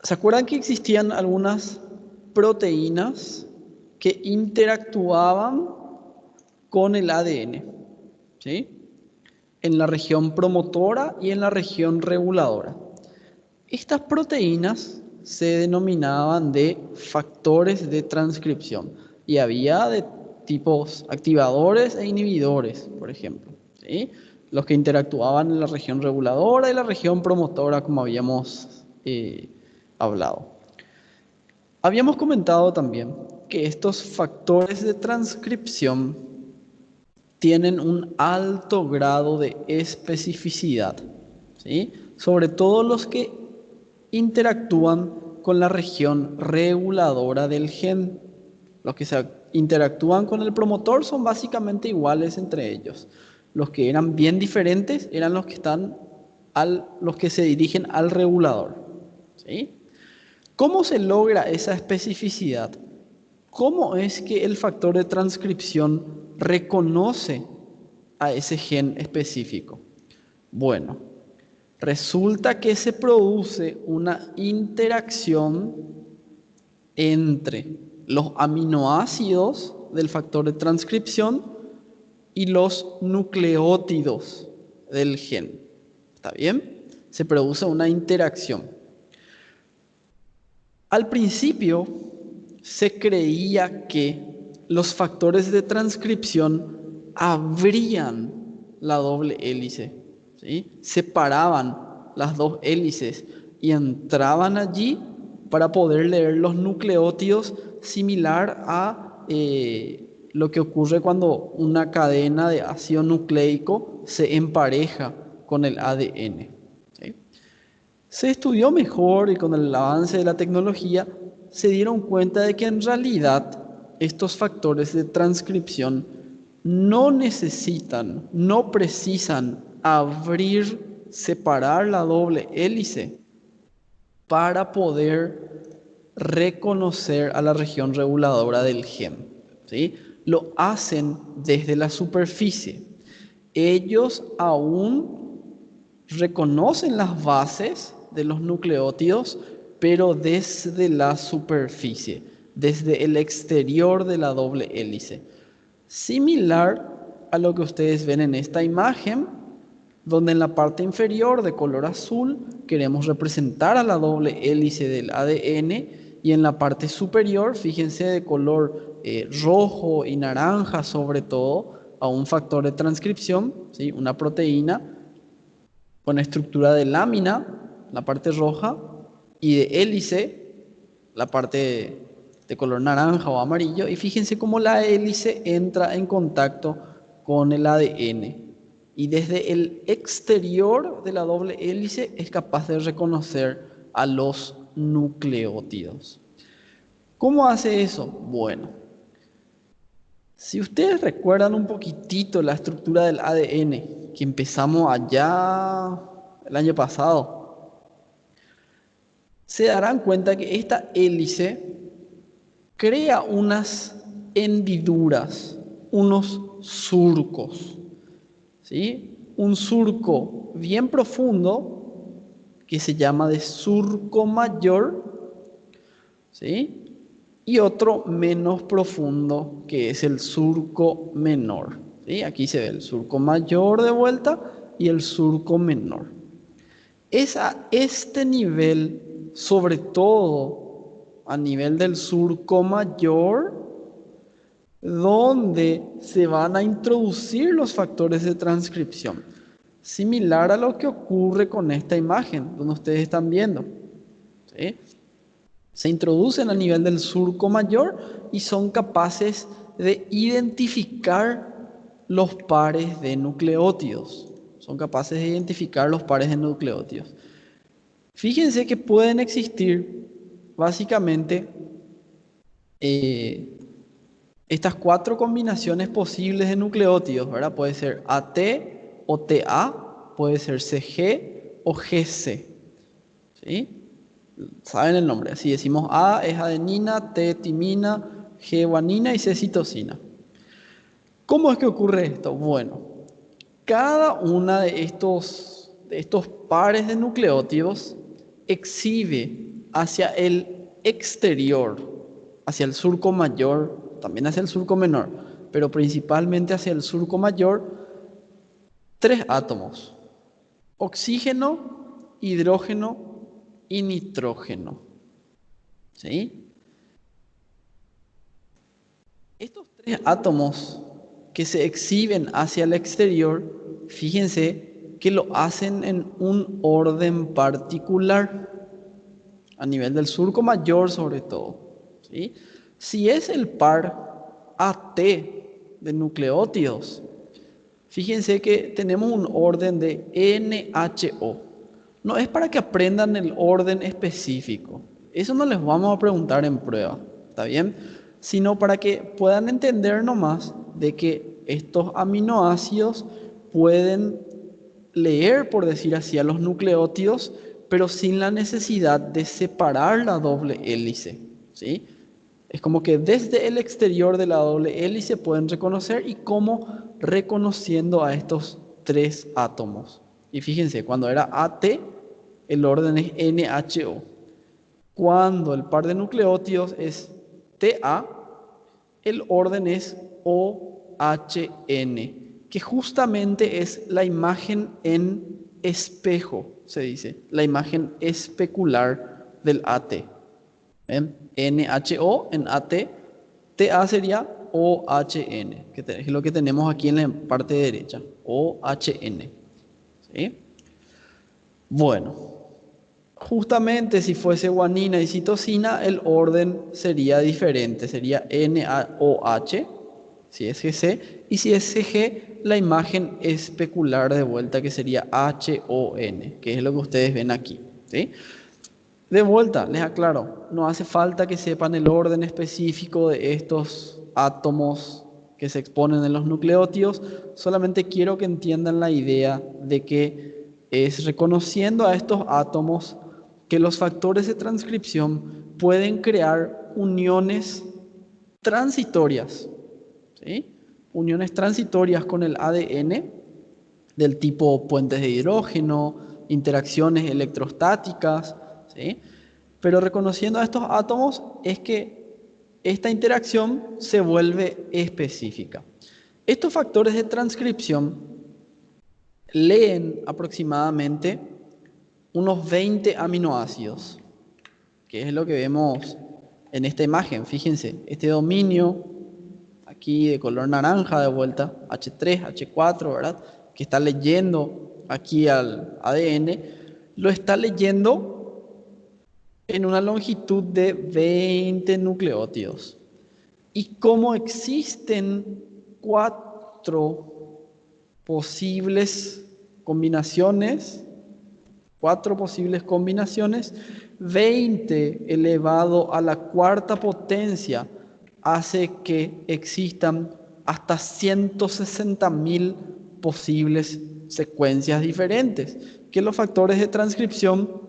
¿Se acuerdan que existían algunas proteínas que interactuaban con el ADN? ¿Sí? En la región promotora y en la región reguladora. Estas proteínas se denominaban de factores de transcripción y había de tipos activadores e inhibidores, por ejemplo, ¿sí? Los que interactuaban en la región reguladora y la región promotora, como habíamos hablado. Habíamos comentado también que estos factores de transcripción tienen un alto grado de especificidad, ¿sí? Sobre todo los que interactúan con la región reguladora del gen. Los que interactúan con el promotor son básicamente iguales entre ellos. Los que eran bien diferentes eran los que se dirigen al regulador, ¿sí? ¿Cómo se logra esa especificidad? ¿Cómo es que el factor de transcripción reconoce a ese gen específico? Bueno, resulta que se produce una interacción entre los aminoácidos del factor de transcripción y los nucleótidos del gen. ¿Está bien? Se produce una interacción. Al principio se creía que los factores de transcripción abrían la doble hélice, ¿sí? Separaban las dos hélices y entraban allí para poder leer los nucleótidos, similar a lo que ocurre cuando una cadena de ácido nucleico se empareja con el ADN. ¿Sí? Se estudió mejor y con el avance de la tecnología se dieron cuenta de que en realidad estos factores de transcripción no necesitan, no precisan abrir, separar la doble hélice para poder reconocer a la región reguladora del gen, ¿sí? Lo hacen desde la superficie. Ellos aún reconocen las bases de los nucleótidos, pero desde la superficie, desde el exterior de la doble hélice. Similar a lo que ustedes ven en esta imagen, donde en la parte inferior de color azul queremos representar a la doble hélice del ADN y en la parte superior, fíjense, de color rojo y naranja sobre todo, a un factor de transcripción, ¿sí? Una proteína con estructura de lámina, la parte roja, y de hélice, la parte de color naranja o amarillo, y fíjense cómo la hélice entra en contacto con el ADN. Y desde el exterior de la doble hélice es capaz de reconocer a los nucleótidos. ¿Cómo hace eso? Bueno, si ustedes recuerdan un poquitito la estructura del ADN, que empezamos allá el año pasado, se darán cuenta que esta hélice crea unas hendiduras, unos surcos, ¿sí? Un surco bien profundo que se llama de surco mayor, ¿sí? Y otro menos profundo que es el surco menor, ¿sí? Aquí se ve el surco mayor de vuelta y el surco menor. Es a este nivel, sobre todo a nivel del surco mayor, donde se van a introducir los factores de transcripción, similar a lo que ocurre con esta imagen, donde ustedes están viendo, ¿sí? Se introducen a nivel del surco mayor y son capaces de identificar los pares de nucleótidos. Son capaces de identificar los pares de nucleótidos. Fíjense que pueden existir básicamente estas cuatro combinaciones posibles de nucleótidos, ¿verdad? Puede ser AT o TA, puede ser CG o GC, ¿sí? Saben el nombre, así decimos A es adenina, T timina, G guanina y C citosina. ¿Cómo es que ocurre esto? Bueno, cada una de estos pares de nucleótidos exhibe hacia el exterior, hacia el surco mayor, también hacia el surco menor, pero principalmente hacia el surco mayor, tres átomos: oxígeno, hidrógeno y nitrógeno. ¿Sí? Estos tres átomos que se exhiben hacia el exterior, fíjense que lo hacen en un orden particular, a nivel del surco mayor sobre todo. ¿Sí? Si es el par AT de nucleótidos, fíjense que tenemos un orden de NHO. No es para que aprendan el orden específico. Eso no les vamos a preguntar en prueba, ¿está bien? Sino para que puedan entender nomás de que estos aminoácidos pueden leer, por decir así, a los nucleótidos, pero sin la necesidad de separar la doble hélice, ¿sí? Es como que desde el exterior de la doble hélice pueden reconocer, y cómo reconociendo a estos tres átomos. Y fíjense, cuando era AT, el orden es NHO. Cuando el par de nucleótidos es TA, el orden es OHN, que justamente es la imagen en espejo, se dice, la imagen especular del AT. ¿Ven? NHO en AT, TA sería OHN, que es lo que tenemos aquí en la parte derecha, OHN. ¿Sí? Bueno, justamente si fuese guanina y citosina, el orden sería diferente, sería NaOH, si es GC, y si es CG, la imagen especular de vuelta, que sería HON, que es lo que ustedes ven aquí. ¿Sí? De vuelta, les aclaro, no hace falta que sepan el orden específico de estos átomos que se exponen en los nucleótidos, solamente quiero que entiendan la idea de que es reconociendo a estos átomos que los factores de transcripción pueden crear uniones transitorias, ¿sí? Uniones transitorias con el ADN del tipo puentes de hidrógeno, interacciones electrostáticas, ¿sí? Pero reconociendo a estos átomos es que esta interacción se vuelve específica. Estos factores de transcripción leen aproximadamente unos 20 aminoácidos, que es lo que vemos en esta imagen. Fíjense, este dominio aquí de color naranja de vuelta, H3, H4, ¿verdad? Que está leyendo aquí al ADN, lo está leyendo en una longitud de 20 nucleótidos. Y como existen cuatro posibles combinaciones, 20 elevado a la cuarta potencia hace que existan hasta 160.000 posibles secuencias diferentes que los factores de transcripción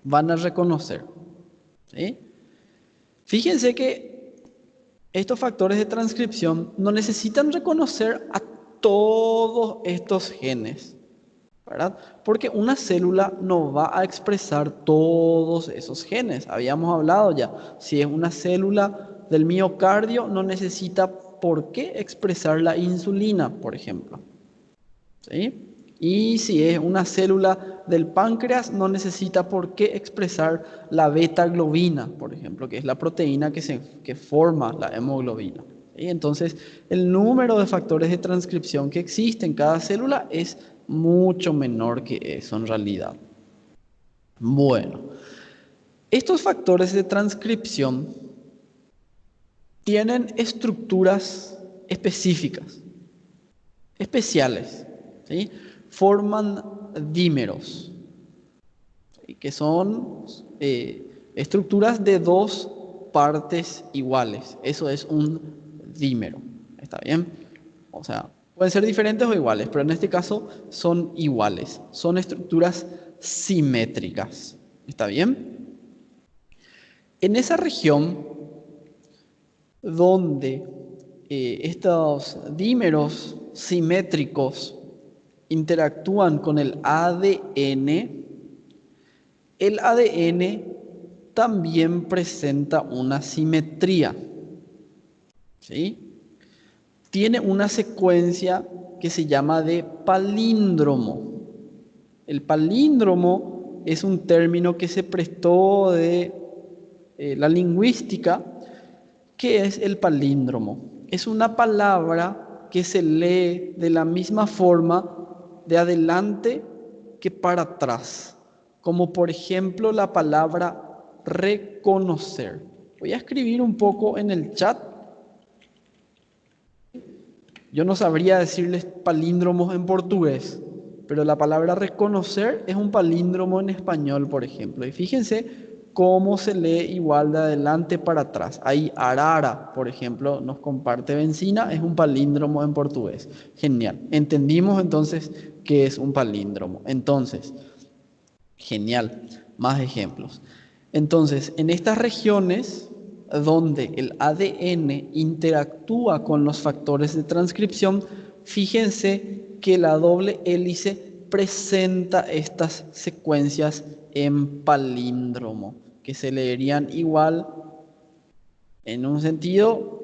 van a reconocer. ¿Sí? Fíjense que estos factores de transcripción no necesitan reconocer a todos estos genes, ¿verdad? Porque una célula no va a expresar todos esos genes. Habíamos hablado ya, si es una célula del miocardio, no necesita por qué expresar la insulina, por ejemplo. ¿Sí? Y si es una célula del páncreas, no necesita por qué expresar la beta-globina, por ejemplo, que es la proteína que forma la hemoglobina. ¿Sí? Entonces, el número de factores de transcripción que existe en cada célula es mucho menor que eso en realidad. Bueno, estos factores de transcripción tienen estructuras específicas, especiales, ¿sí? Forman dímeros, ¿sí? Que son estructuras de dos partes iguales. Eso es un dímero, ¿está bien? O sea, pueden ser diferentes o iguales, pero en este caso son iguales. Son estructuras simétricas, ¿está bien? En esa región donde estos dímeros simétricos interactúan con el ADN también presenta una simetría, ¿sí? Tiene una secuencia que se llama de palíndromo. El palíndromo es un término que se prestó de la lingüística. ¿Qué es el palíndromo? Es una palabra que se lee de la misma forma de adelante que para atrás, como por ejemplo la palabra reconocer. Voy a escribir un poco en el chat. Yo no sabría decirles palíndromos en portugués, pero la palabra reconocer es un palíndromo en español, por ejemplo. Y fíjense cómo se lee igual de adelante para atrás. Ahí arara, por ejemplo, nos comparte benzina, es un palíndromo en portugués. Genial. Entendimos entonces qué es un palíndromo. Entonces, genial. Más ejemplos. Entonces, en estas regiones donde el ADN interactúa con los factores de transcripción, fíjense que la doble hélice presenta estas secuencias en palíndromo, que se leerían igual en un sentido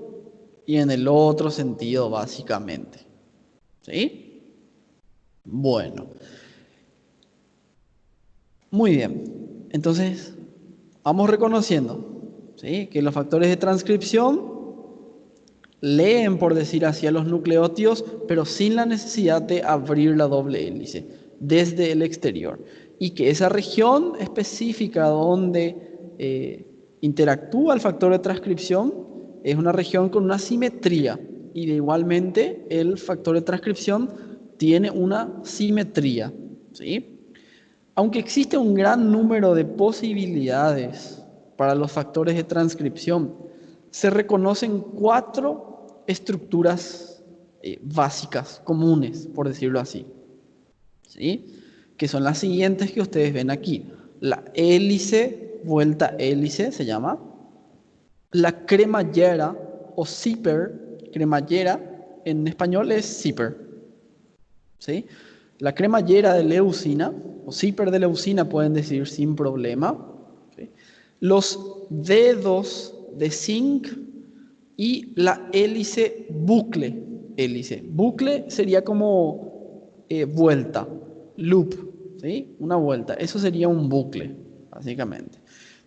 y en el otro sentido, básicamente. ¿Sí? Bueno. Muy bien. Entonces, vamos reconociendo, ¿sí?, que los factores de transcripción leen, por decir así, a los nucleótidos, pero sin la necesidad de abrir la doble hélice desde el exterior. Y que esa región específica donde interactúa el factor de transcripción es una región con una simetría. Y de igualmente el factor de transcripción tiene una simetría, ¿sí? Aunque existe un gran número de posibilidades para los factores de transcripción, se reconocen 4 estructuras básicas, comunes, por decirlo así, ¿sí?, que son las siguientes que ustedes ven aquí. La hélice, vuelta hélice se llama. La cremallera o zipper, cremallera en español es zipper, ¿sí? La cremallera de leucina o zipper de leucina pueden decir sin problema, ¿sí? Los dedos de zinc y la hélice bucle. Hélice. Bucle sería como vuelta, loop, ¿sí? Una vuelta. Eso sería un bucle, básicamente.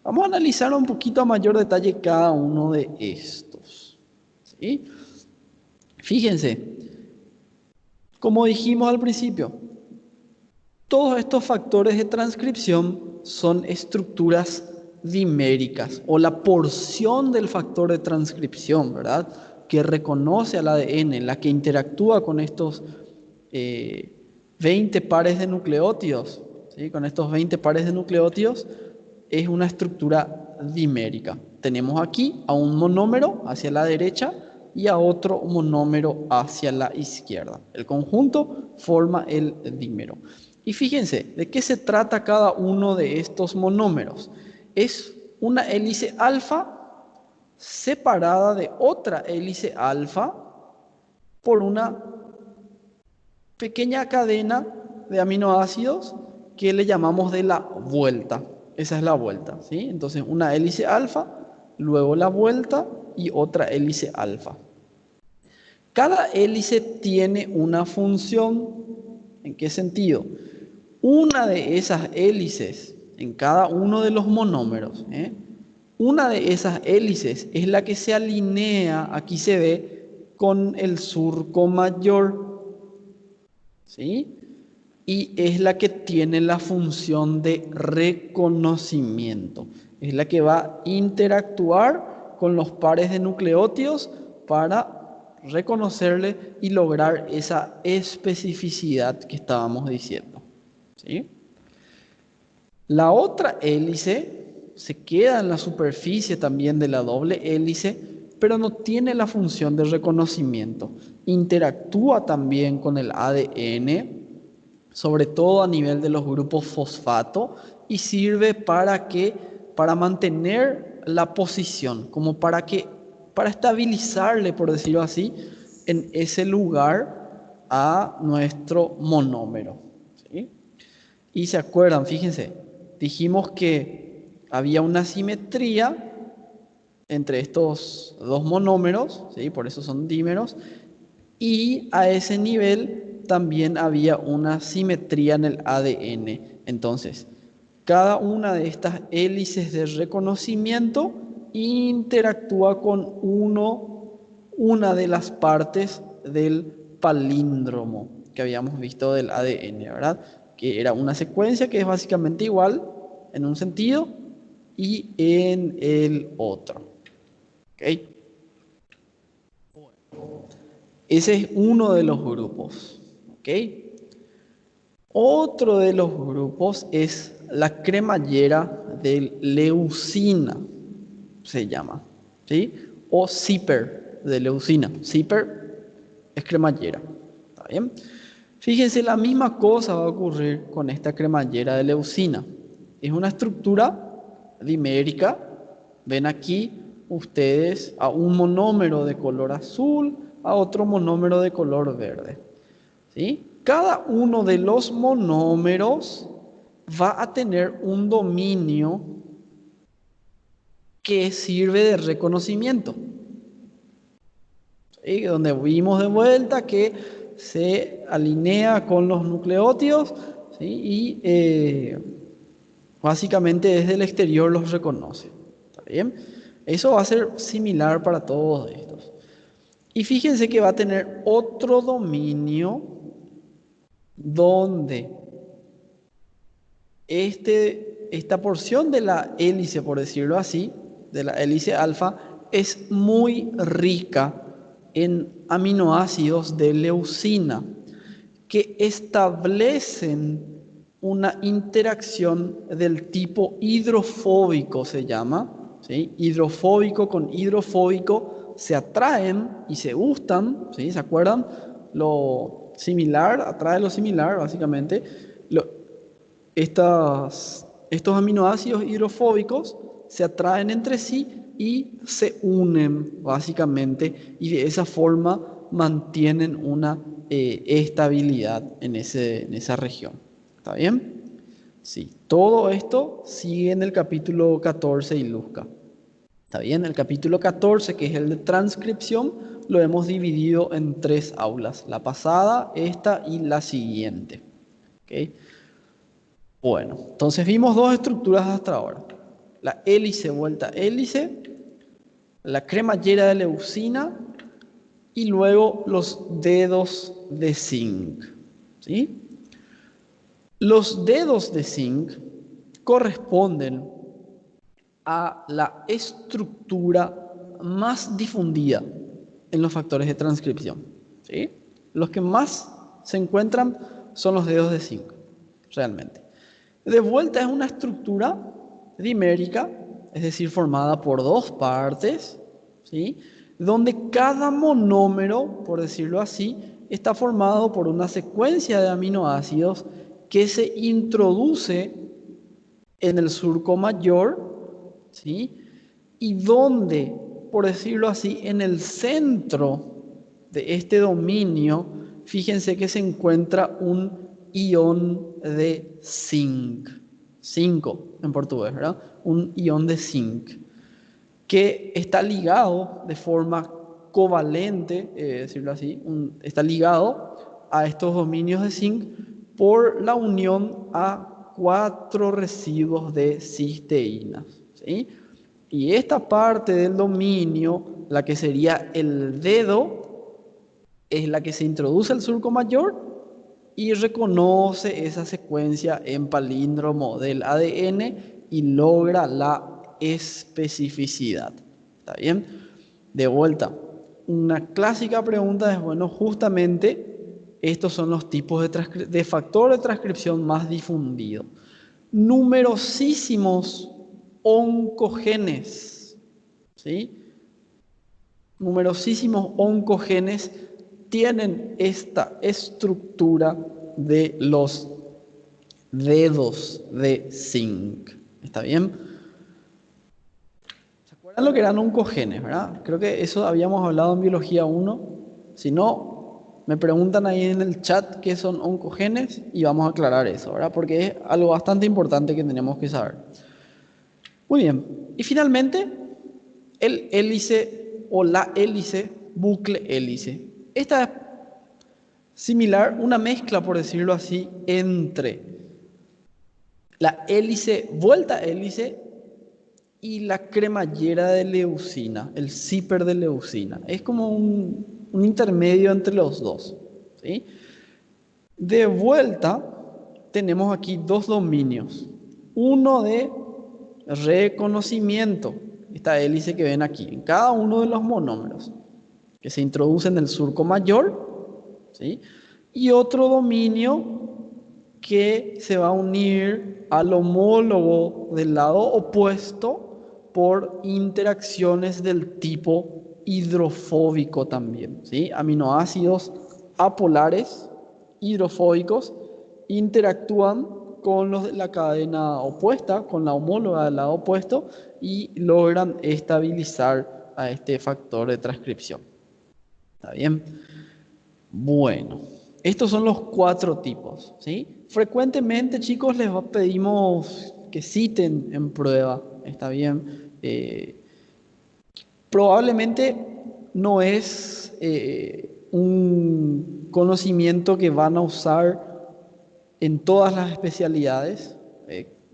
Vamos a analizar un poquito a mayor detalle cada uno de estos, ¿sí? Fíjense, como dijimos al principio, todos estos factores de transcripción son estructuras diméricas o la porción del factor de transcripción, ¿verdad?, que reconoce al ADN, la que interactúa con estos 20 pares de nucleótidos, ¿sí? Con estos 20 pares de nucleótidos es una estructura dimérica. Tenemos aquí a un monómero hacia la derecha y a otro monómero hacia la izquierda. El conjunto forma el dímero. Y fíjense, ¿de qué se trata cada uno de estos monómeros? Es una hélice alfa separada de otra hélice alfa por una pequeña cadena de aminoácidos que le llamamos de la vuelta. Esa es la vuelta, ¿sí? Entonces, una hélice alfa, luego la vuelta y otra hélice alfa. Cada hélice tiene una función. ¿En qué sentido? Una de esas hélices en cada uno de los monómeros, una de esas hélices es la que se alinea, aquí se ve, con el surco mayor, ¿sí? Y es la que tiene la función de reconocimiento. Es la que va a interactuar con los pares de nucleótidos para reconocerle y lograr esa especificidad que estábamos diciendo, ¿sí? La otra hélice se queda en la superficie también de la doble hélice, pero no tiene la función de reconocimiento. Interactúa también con el ADN, sobre todo a nivel de los grupos fosfato, y sirve para mantener la posición, como para estabilizarle, por decirlo así, en ese lugar a nuestro monómero, ¿sí? Y se acuerdan, fíjense, dijimos que había una simetría entre estos dos monómeros, ¿sí? Por eso son dímeros, y a ese nivel también había una simetría en el ADN. Entonces, cada una de estas hélices de reconocimiento interactúa con una de las partes del palíndromo que habíamos visto del ADN, ¿verdad? Que era una secuencia que es básicamente igual en un sentido y en el otro. ¿Ok? Ese es uno de los grupos. ¿Ok? Otro de los grupos es la cremallera de leucina, se llama, ¿sí? O zipper de leucina. Zipper es cremallera, ¿está bien? Fíjense, la misma cosa va a ocurrir con esta cremallera de leucina. Es una estructura dimérica. Ven aquí ustedes a un monómero de color azul, a otro monómero de color verde, ¿sí? Cada uno de los monómeros va a tener un dominio que sirve de reconocimiento, ¿sí? Donde vimos de vuelta que se alinea con los nucleótidos, ¿sí? Y básicamente desde el exterior los reconoce. ¿Está bien? Eso va a ser similar para todos estos. Y fíjense que va a tener otro dominio donde esta porción de la hélice, por decirlo así, de la hélice alfa, es muy rica en aminoácidos de leucina que establecen una interacción del tipo hidrofóbico, se llama, ¿sí? Hidrofóbico con hidrofóbico se atraen y se gustan, ¿sí? ¿Se acuerdan? Lo similar atrae lo similar, básicamente. Estos aminoácidos hidrofóbicos se atraen entre sí y se unen básicamente y de esa forma mantienen una estabilidad en esa región. ¿Está bien? Sí, todo esto sigue en el capítulo 14 y Ilusca. ¿Está bien? El capítulo 14, que es el de transcripción, lo hemos dividido en 3 aulas: la pasada, esta y la siguiente. ¿Ok? Bueno, entonces vimos 2 estructuras hasta ahora: la hélice vuelta hélice, la cremallera de leucina y luego los dedos de zinc, ¿sí? Los dedos de zinc corresponden a la estructura más difundida en los factores de transcripción, ¿sí? Los que más se encuentran son los dedos de zinc, realmente. De vuelta es una estructura dimérica, es decir, formada por 2 partes, ¿sí? Donde cada monómero, por decirlo así, está formado por una secuencia de aminoácidos que se introduce en el surco mayor, ¿sí? Y donde, por decirlo así, en el centro de este dominio, fíjense que se encuentra un ion de zinc, 5 en portugués, ¿verdad? Un ion de zinc que está ligado de forma covalente, decirlo así, está ligado a estos dominios de zinc por la unión a 4 residuos de cisteínas, ¿sí? Y esta parte del dominio, la que sería el dedo, es la que se introduce al surco mayor y reconoce esa secuencia en palíndromo del ADN y logra la especificidad. ¿Está bien? De vuelta, una clásica pregunta es, bueno, justamente estos son los tipos de factor de transcripción más difundidos. Numerosísimos oncogenes, ¿sí? Numerosísimos oncogenes tienen esta estructura de los dedos de zinc. ¿Está bien? ¿Se acuerdan lo que eran oncogenes, verdad? Creo que eso habíamos hablado en biología 1. Si no, me preguntan ahí en el chat qué son oncogenes y vamos a aclarar eso, ¿verdad? Porque es algo bastante importante que tenemos que saber. Muy bien. Y finalmente, el hélice o la hélice, bucle hélice. Esta es similar, una mezcla, por decirlo así, entre la hélice, vuelta hélice y la cremallera de leucina, el zipper de leucina. Es como un intermedio entre los dos, ¿sí? De vuelta, tenemos aquí dos dominios. Uno de reconocimiento, esta hélice que ven aquí, en cada uno de los monómeros, que se introduce en el surco mayor, ¿sí? Y otro dominio que se va a unir al homólogo del lado opuesto por interacciones del tipo hidrofóbico también, ¿sí? Aminoácidos apolares hidrofóbicos interactúan con los de la cadena opuesta, con la homóloga del lado opuesto, y logran estabilizar a este factor de transcripción. ¿Está bien? Bueno, estos son los 4 tipos, ¿sí? Frecuentemente, chicos, les pedimos que citen en prueba, ¿está bien? Probablemente no es un conocimiento que van a usar en todas las especialidades.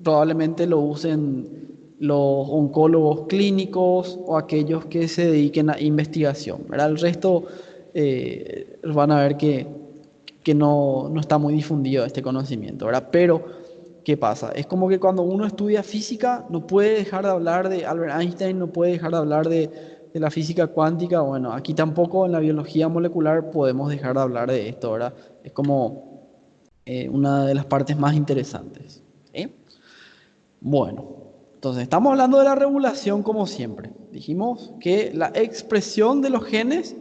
Probablemente lo usen los oncólogos clínicos o aquellos que se dediquen a investigación, ¿verdad? El resto van a ver que no está muy difundido este conocimiento, ¿verdad? Pero, ¿qué pasa? Es como que cuando uno estudia física no puede dejar de hablar de Albert Einstein, no puede dejar de hablar de la física cuántica. Bueno, aquí tampoco en la biología molecular podemos dejar de hablar de esto, ¿verdad? Es como una de las partes más interesantes, ¿sí? Bueno, entonces estamos hablando de la regulación como siempre. Dijimos que la expresión de los genes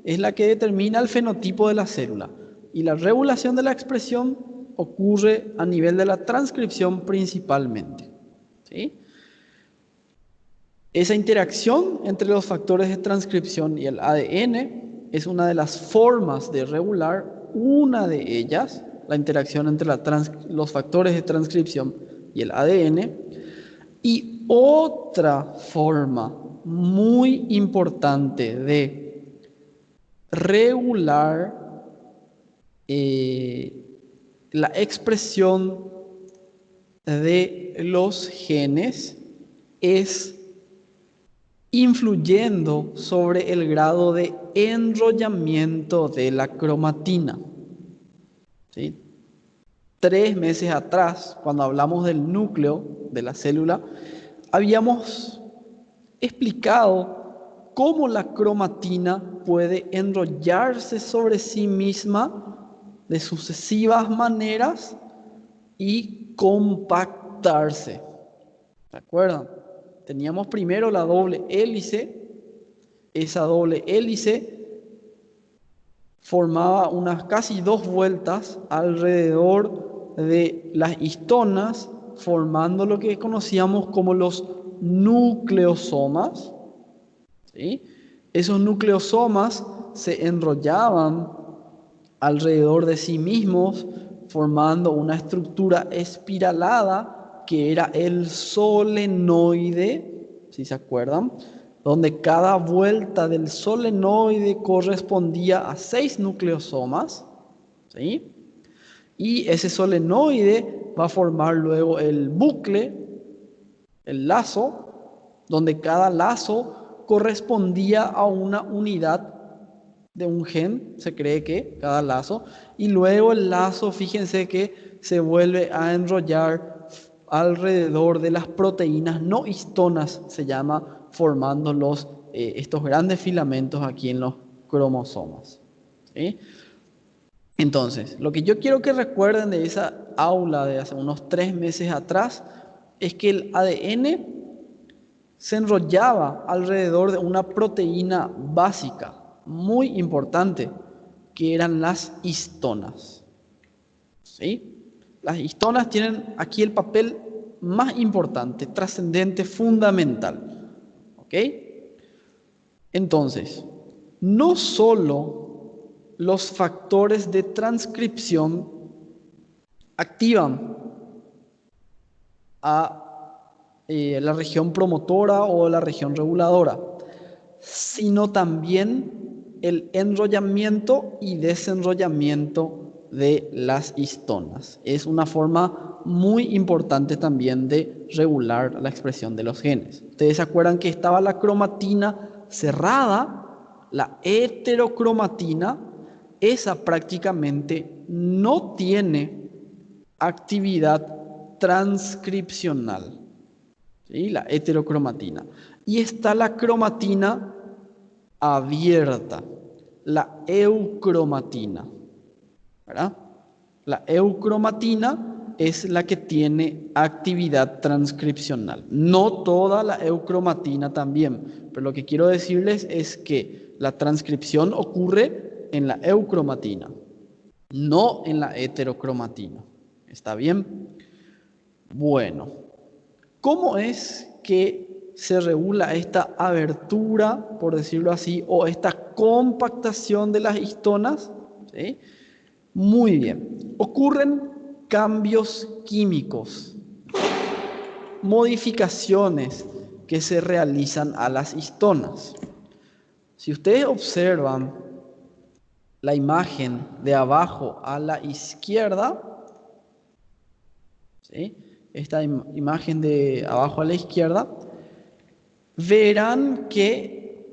es la que determina el fenotipo de la célula y la regulación de la expresión ocurre a nivel de la transcripción principalmente, ¿sí? Esa interacción entre los factores de transcripción y el ADN es una de las formas de regular, una de ellas, la interacción entre los factores de transcripción y el ADN, y otra forma muy importante de regular la expresión de los genes es influyendo sobre el grado de enrollamiento de la cromatina, ¿sí? 3 meses atrás, cuando hablamos del núcleo de la célula, habíamos explicado cómo la cromatina puede enrollarse sobre sí misma de sucesivas maneras y compactarse. ¿Se acuerdan? Teníamos primero la doble hélice. Esa doble hélice formaba unas casi 2 vueltas alrededor de las histonas, formando lo que conocíamos como los nucleosomas, ¿sí? Esos nucleosomas se enrollaban alrededor de sí mismos, formando una estructura espiralada que era el solenoide, si se acuerdan, donde cada vuelta del solenoide correspondía a 6 nucleosomas, ¿sí? Y ese solenoide va a formar luego el bucle, el lazo, donde cada lazo correspondía a una unidad de un gen, se cree que cada lazo, y luego el lazo, fíjense que se vuelve a enrollar alrededor de las proteínas no histonas, se llama, formando estos grandes filamentos aquí en los cromosomas, ¿sí? Entonces, lo que yo quiero que recuerden de esa aula de hace unos 3 meses atrás es que el ADN se enrollaba alrededor de una proteína básica muy importante, que eran las histonas, ¿sí? Las histonas tienen aquí el papel más importante, trascendente, fundamental, ¿ok? Entonces, no solo los factores de transcripción activan a la región promotora o la región reguladora, sino también el enrollamiento y desenrollamiento de las histonas. Es una forma muy importante también de regular la expresión de los genes. Ustedes se acuerdan que estaba la cromatina cerrada, la heterocromatina, esa prácticamente no tiene actividad transcripcional, ¿sí? La heterocromatina. Y está la cromatina abierta, la eucromatina, ¿verdad? La eucromatina es la que tiene actividad transcripcional. No toda la eucromatina también, pero lo que quiero decirles es que la transcripción ocurre en la eucromatina, no en la heterocromatina. ¿Está bien? Bueno, ¿cómo es que se regula esta abertura, por decirlo así, o esta compactación de las histonas? ¿Sí? Muy bien. Ocurren cambios químicos, modificaciones que se realizan a las histonas. Si ustedes observan la imagen de abajo a la izquierda, ¿sí? Esta imagen de abajo a la izquierda, verán que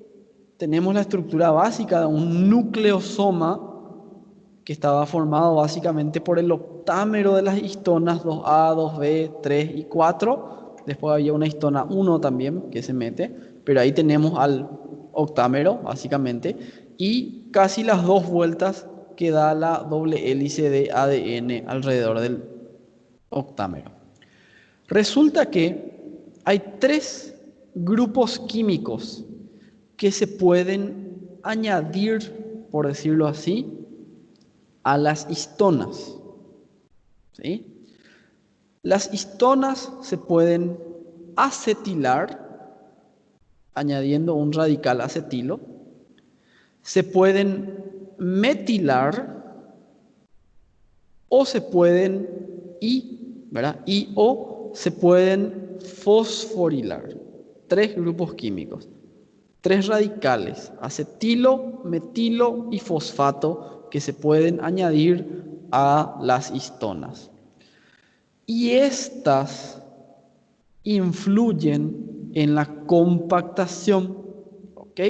tenemos la estructura básica de un nucleosoma que estaba formado básicamente por el octámero de las histonas 2A, 2B, 3 y 4. Después había una histona 1 también que se mete, pero ahí tenemos al octámero básicamente y casi las 2 vueltas que da la doble hélice de ADN alrededor del octámero. Resulta que hay 3 grupos químicos que se pueden añadir, por decirlo así, a las histonas, ¿sí? Las histonas se pueden acetilar, añadiendo un radical acetilo, se pueden metilar o se pueden o se pueden fosforilar. 3 grupos químicos, 3 radicales, acetilo, metilo y fosfato, que se pueden añadir a las histonas. Y estas influyen en la compactación, ¿ok?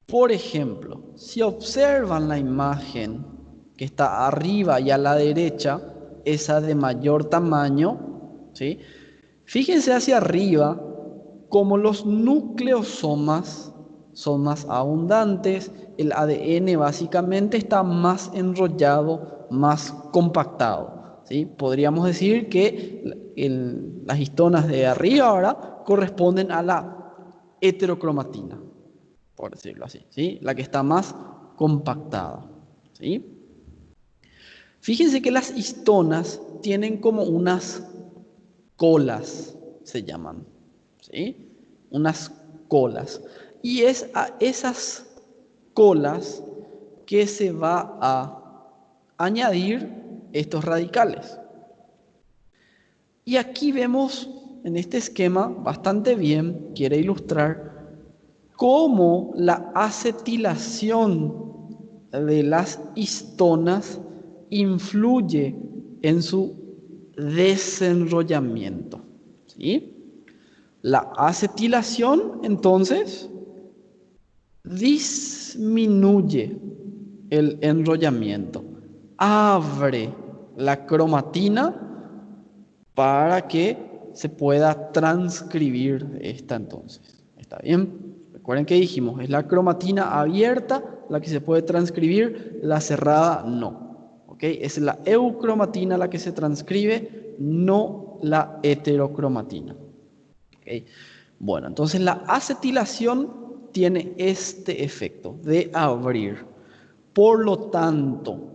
Por ejemplo, si observan la imagen que está arriba y a la derecha, esa de mayor tamaño, ¿sí? Fíjense hacia arriba como los nucleosomas son más abundantes, el ADN básicamente está más enrollado, más compactado, ¿sí? Podríamos decir que las histonas de arriba ahora corresponden a la heterocromatina, por decirlo así, ¿sí? La que está más compactada, ¿sí? Fíjense que las histonas tienen como unas colas, se llaman, ¿sí? Unas colas. Y es a esas colas que se va a añadir estos radicales. Y aquí vemos en este esquema bastante bien, quiere ilustrar cómo la acetilación de las histonas influye en su desenrollamiento, ¿sí? La acetilación, entonces, disminuye el enrollamiento, abre la cromatina para que se pueda transcribir esta entonces. ¿Está bien? Recuerden que dijimos, es la cromatina abierta la que se puede transcribir, la cerrada no. ¿Ok? Es la eucromatina la que se transcribe, no la heterocromatina. ¿Okay? Bueno, entonces la acetilación tiene este efecto de abrir. Por lo tanto,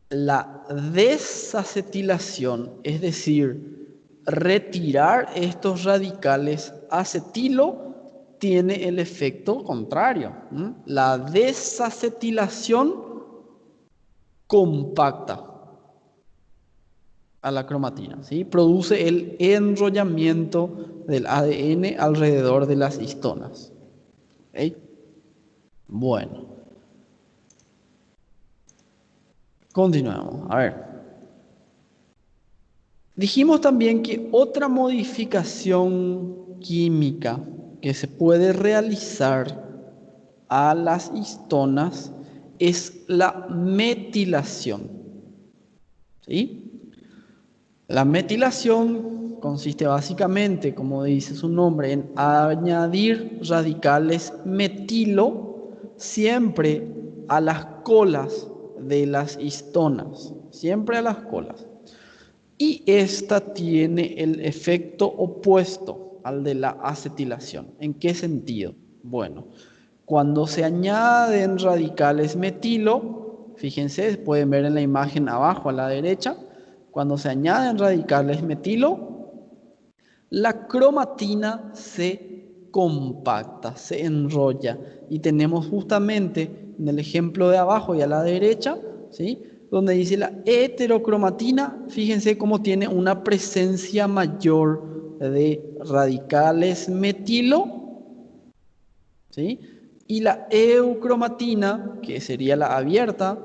la desacetilación, es decir, retirar estos radicales acetilo, tiene el efecto contrario. La desacetilación compacta. a la cromatina, ¿sí? Produce el enrollamiento del ADN alrededor de las histonas. ¿Ok? Bueno, continuemos. A ver. Dijimos también que otra modificación química que se puede realizar a las histonas es la metilación. ¿Sí? La metilación consiste básicamente, como dice su nombre, en añadir radicales metilo siempre a las colas de las histonas, siempre a las colas. Y esta tiene el efecto opuesto al de la acetilación. ¿En qué sentido? Bueno, cuando se añaden radicales metilo, fíjense, pueden ver en la imagen abajo a la derecha, cuando se añaden radicales metilo, la cromatina se compacta, se enrolla. Y tenemos justamente en el ejemplo de abajo y a la derecha, ¿sí? Donde dice la heterocromatina, fíjense cómo tiene una presencia mayor de radicales metilo, ¿sí? Y la eucromatina, que sería la abierta,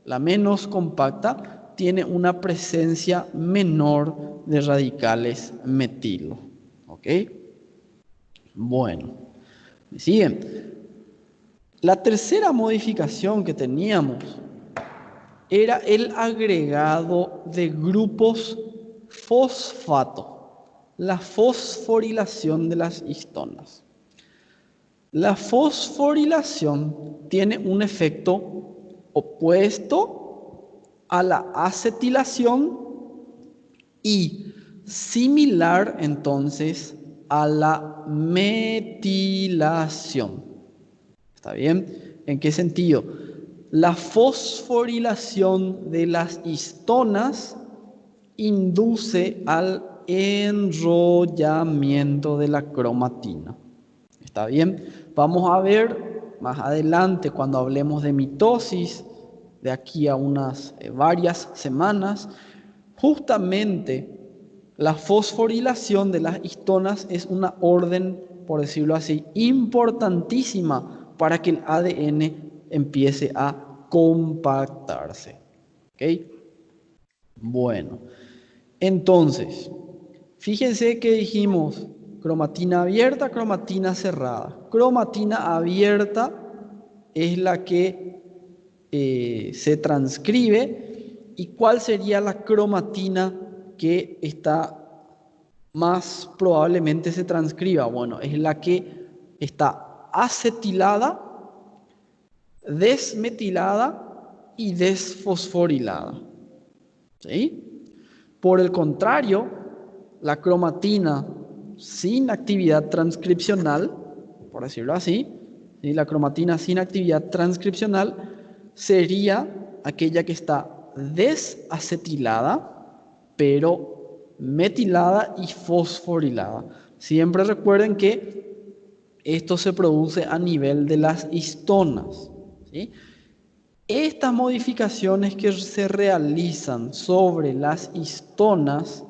la menos compacta, tiene una presencia menor de radicales metilo. ¿Ok? Bueno, ¿me siguen? La tercera modificación que teníamos era el agregado de grupos fosfato, la fosforilación de las histonas. La fosforilación tiene un efecto opuesto a la acetilación y similar entonces a la metilación. ¿Está bien? ¿En qué sentido? La fosforilación de las histonas induce al enrollamiento de la cromatina. ¿Está bien? Vamos a ver más adelante cuando hablemos de mitosis, de aquí a unas varias semanas, justamente la fosforilación de las histonas es una orden, por decirlo así, importantísima para que el ADN empiece a compactarse. ¿Ok? Bueno, entonces, fíjense que dijimos cromatina abierta, cromatina cerrada. Cromatina abierta es la que se transcribe. ¿Y cuál sería la cromatina que está más probablemente se transcriba? Bueno, es la que está acetilada, desmetilada y desfosforilada. ¿Sí? Por el contrario, la cromatina sin actividad transcripcional, por decirlo así, ¿sí? La cromatina sin actividad transcripcional sería aquella que está desacetilada, pero metilada y fosforilada. Siempre recuerden que esto se produce a nivel de las histonas, ¿sí? Estas modificaciones que se realizan sobre las histonas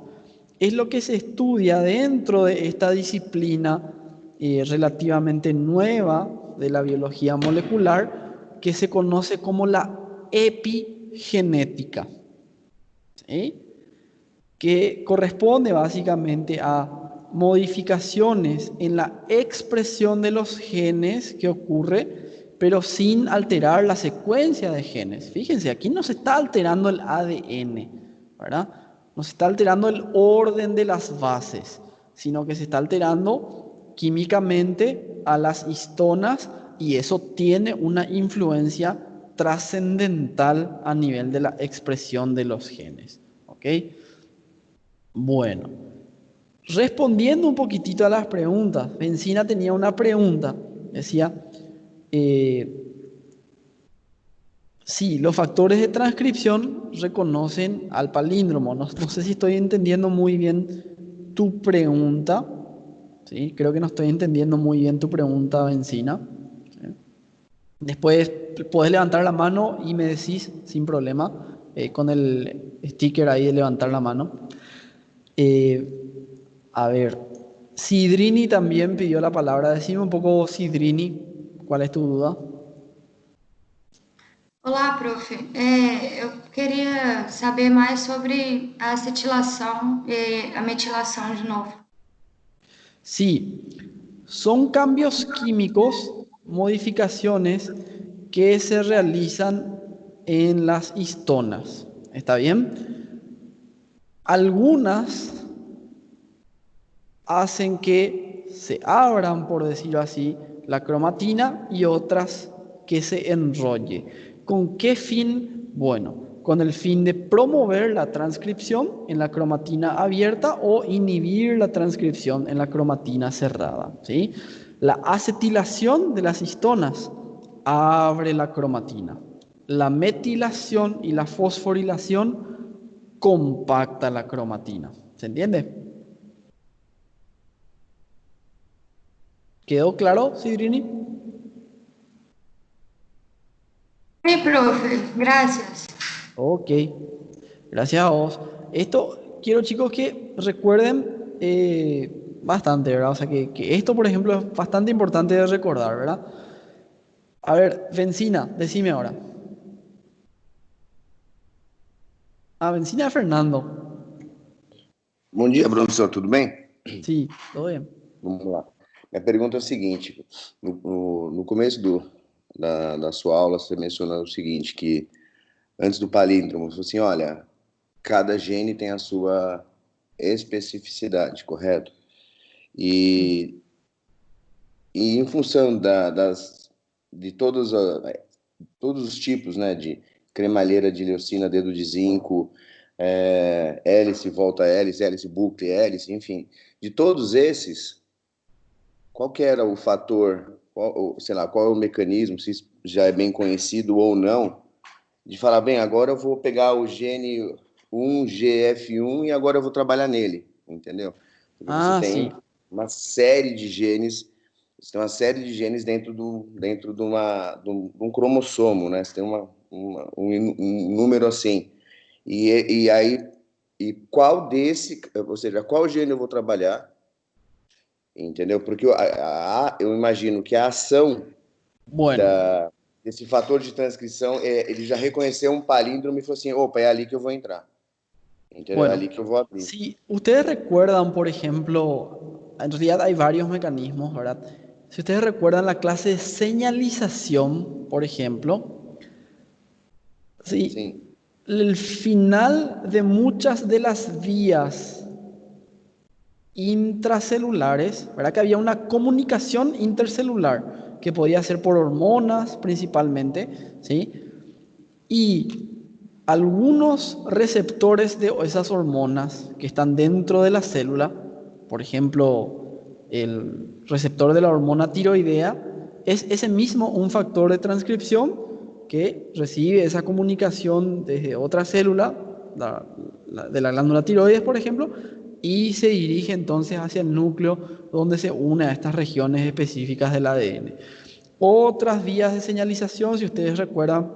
es lo que se estudia dentro de esta disciplina relativamente nueva de la biología molecular que se conoce como la epigenética, ¿sí? Que corresponde básicamente a modificaciones en la expresión de los genes que ocurre, pero sin alterar la secuencia de genes. Fíjense, aquí no se está alterando el ADN, ¿verdad? No se está alterando el orden de las bases, sino que se está alterando químicamente a las histonas y eso tiene una influencia trascendental a nivel de la expresión de los genes. ¿Ok? Bueno, respondiendo un poquitito a las preguntas, Benzina tenía una pregunta, decía, sí, los factores de transcripción reconocen al palíndromo. No sé si estoy entendiendo muy bien tu pregunta, ¿sí? Creo que no estoy entendiendo muy bien tu pregunta, Benzina. ¿Sí? Después puedes levantar la mano y me decís sin problema. con el sticker ahí de levantar la mano. Eh, a ver, Sidrini también pidió la palabra. Decime un poco, Sidrini, ¿cuál es tu duda? Olá, prof. Eu queria saber mais sobre a acetilação e a metilação de novo. Sí, son cambios químicos, modificaciones que se realizan en las histonas. ¿Está bien? Algunas hacen que se abran, por decirlo así, la cromatina y otras que se enrolle. ¿Con qué fin? Bueno, con el fin de promover la transcripción en la cromatina abierta o inhibir la transcripción en la cromatina cerrada, ¿sí? La acetilación de las histonas abre la cromatina. La metilación y la fosforilación compacta la cromatina. ¿Se entiende? ¿Quedó claro, Sidrini? Sim, prof. Graças. Ok, gracias a vos. Esto quiero, chicos, que recuerden bastante, ¿verdad? O sea, que esto, por ejemplo, es bastante importante de recordar, ¿verdad? A ver, Benzina, decime ahora. Ah, Benzina es Fernando. Bom dia, professor, tudo bem? Sí, todo bien. Vamos lá. Minha pergunta é o seguinte: no começo da sua aula, você mencionou o seguinte, que antes do palíndromo, você falou assim: olha, cada gene tem a sua especificidade, correto? E, e em função de todos os tipos, né, de cremalheira de leucina, dedo de zinco, hélice, volta hélice, hélice bucle, hélice, enfim, de todos esses, qual que era o fator, sei lá, qual é o mecanismo, se isso já é bem conhecido ou não, de falar, bem, agora eu vou pegar o gene 1GF1 e agora eu vou trabalhar nele, entendeu? Porque você Ah, sí. tem uma série de genes, você tem uma série de genes dentro de um cromossomo, né? Você tem um número assim. E aí, e qual desse, ou seja, qual gene eu vou trabalhar, entendeu? Porque eu imagino que a ação Bueno, desse fator de transcrição, ele já reconheceu um palíndromo e falou assim, opa, é ali que eu vou entrar, entendeu? É bueno. ali que eu vou abrir. Si ustedes recuerdan, por ejemplo, en realidad hay varios mecanismos, ¿verdad? Si ustedes recuerdan la clase de señalización, por ejemplo, sí, Sim, el final de muchas de las vías intracelulares, ¿verdad? Que había una comunicación intercelular que podía ser por hormonas principalmente, ¿sí? Y algunos receptores de esas hormonas que están dentro de la célula, por ejemplo, el receptor de la hormona tiroidea, es ese mismo un factor de transcripción que recibe esa comunicación desde otra célula, de la glándula tiroides, por ejemplo, y se dirige entonces hacia el núcleo donde se une a estas regiones específicas del ADN. Otras vías de señalización, si ustedes recuerdan,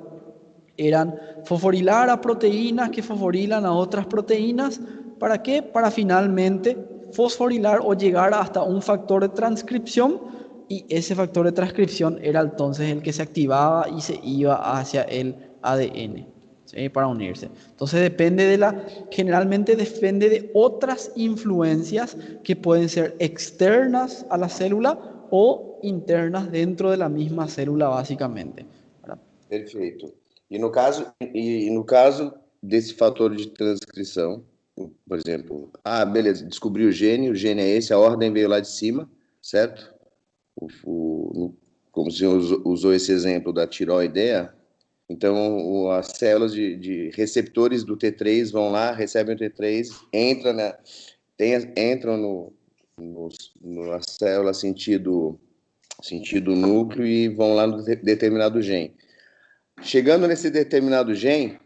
eran fosforilar a proteínas que fosforilan a otras proteínas. ¿Para qué? Para finalmente fosforilar o llegar hasta un factor de transcripción, y ese factor de transcripción era entonces el que se activaba y se iba hacia el ADN, ¿sí? Para unirse. Entonces generalmente depende de otras influencias que pueden ser externas a la célula o internas dentro de la misma célula básicamente, ¿verdad? perfeito. E no caso desse fator de transcrição, por exemplo, beleza, descobri o gene é esse, a ordem veio lá de cima, certo? Como você usou esse exemplo da tiroideia, então as células de receptores do T3 vão lá, recebem o T3, entram na célula sentido núcleo e vão lá no determinado gene. Chegando nesse determinado gene,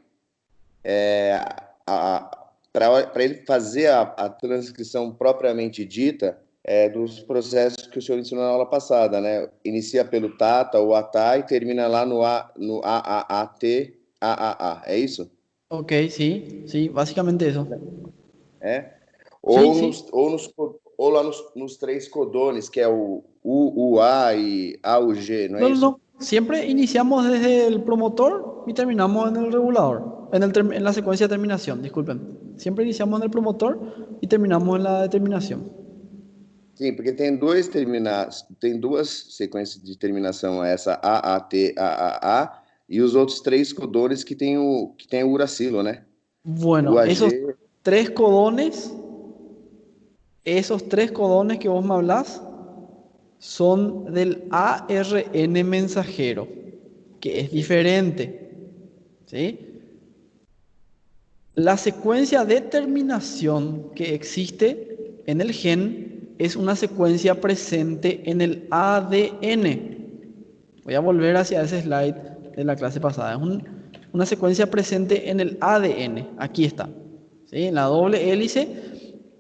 para ele fazer a transcrição propriamente dita, dos processos que o senhor ensinou na aula passada, né? Inicia pelo TATA ou ATA e termina lá no AAAT, AAA, é isso? Ok, sí, sí, básicamente eso. É? Sí, Ou, sí. ou lá nos três codones, que é o U, o A e A, o G, não é No, no, isso? no. Siempre iniciamos desde el promotor y terminamos en el regulador, en la secuencia de terminación, disculpen. Siempre iniciamos en el promotor y terminamos en la determinación. Sim, porque tem duas sequências de terminação, essa AAT, AAA, e os outros três codones que tem o uracilo, né? O Bueno, AG, esos tres codones que vos me hablás son del ARN mensajero, que es diferente, ¿sí? La secuencia de terminación que existe en el gen es una secuencia presente en el ADN. Voy a volver hacia ese slide de la clase pasada. Es una secuencia presente en el ADN. Aquí está. ¿Sí? En la doble hélice.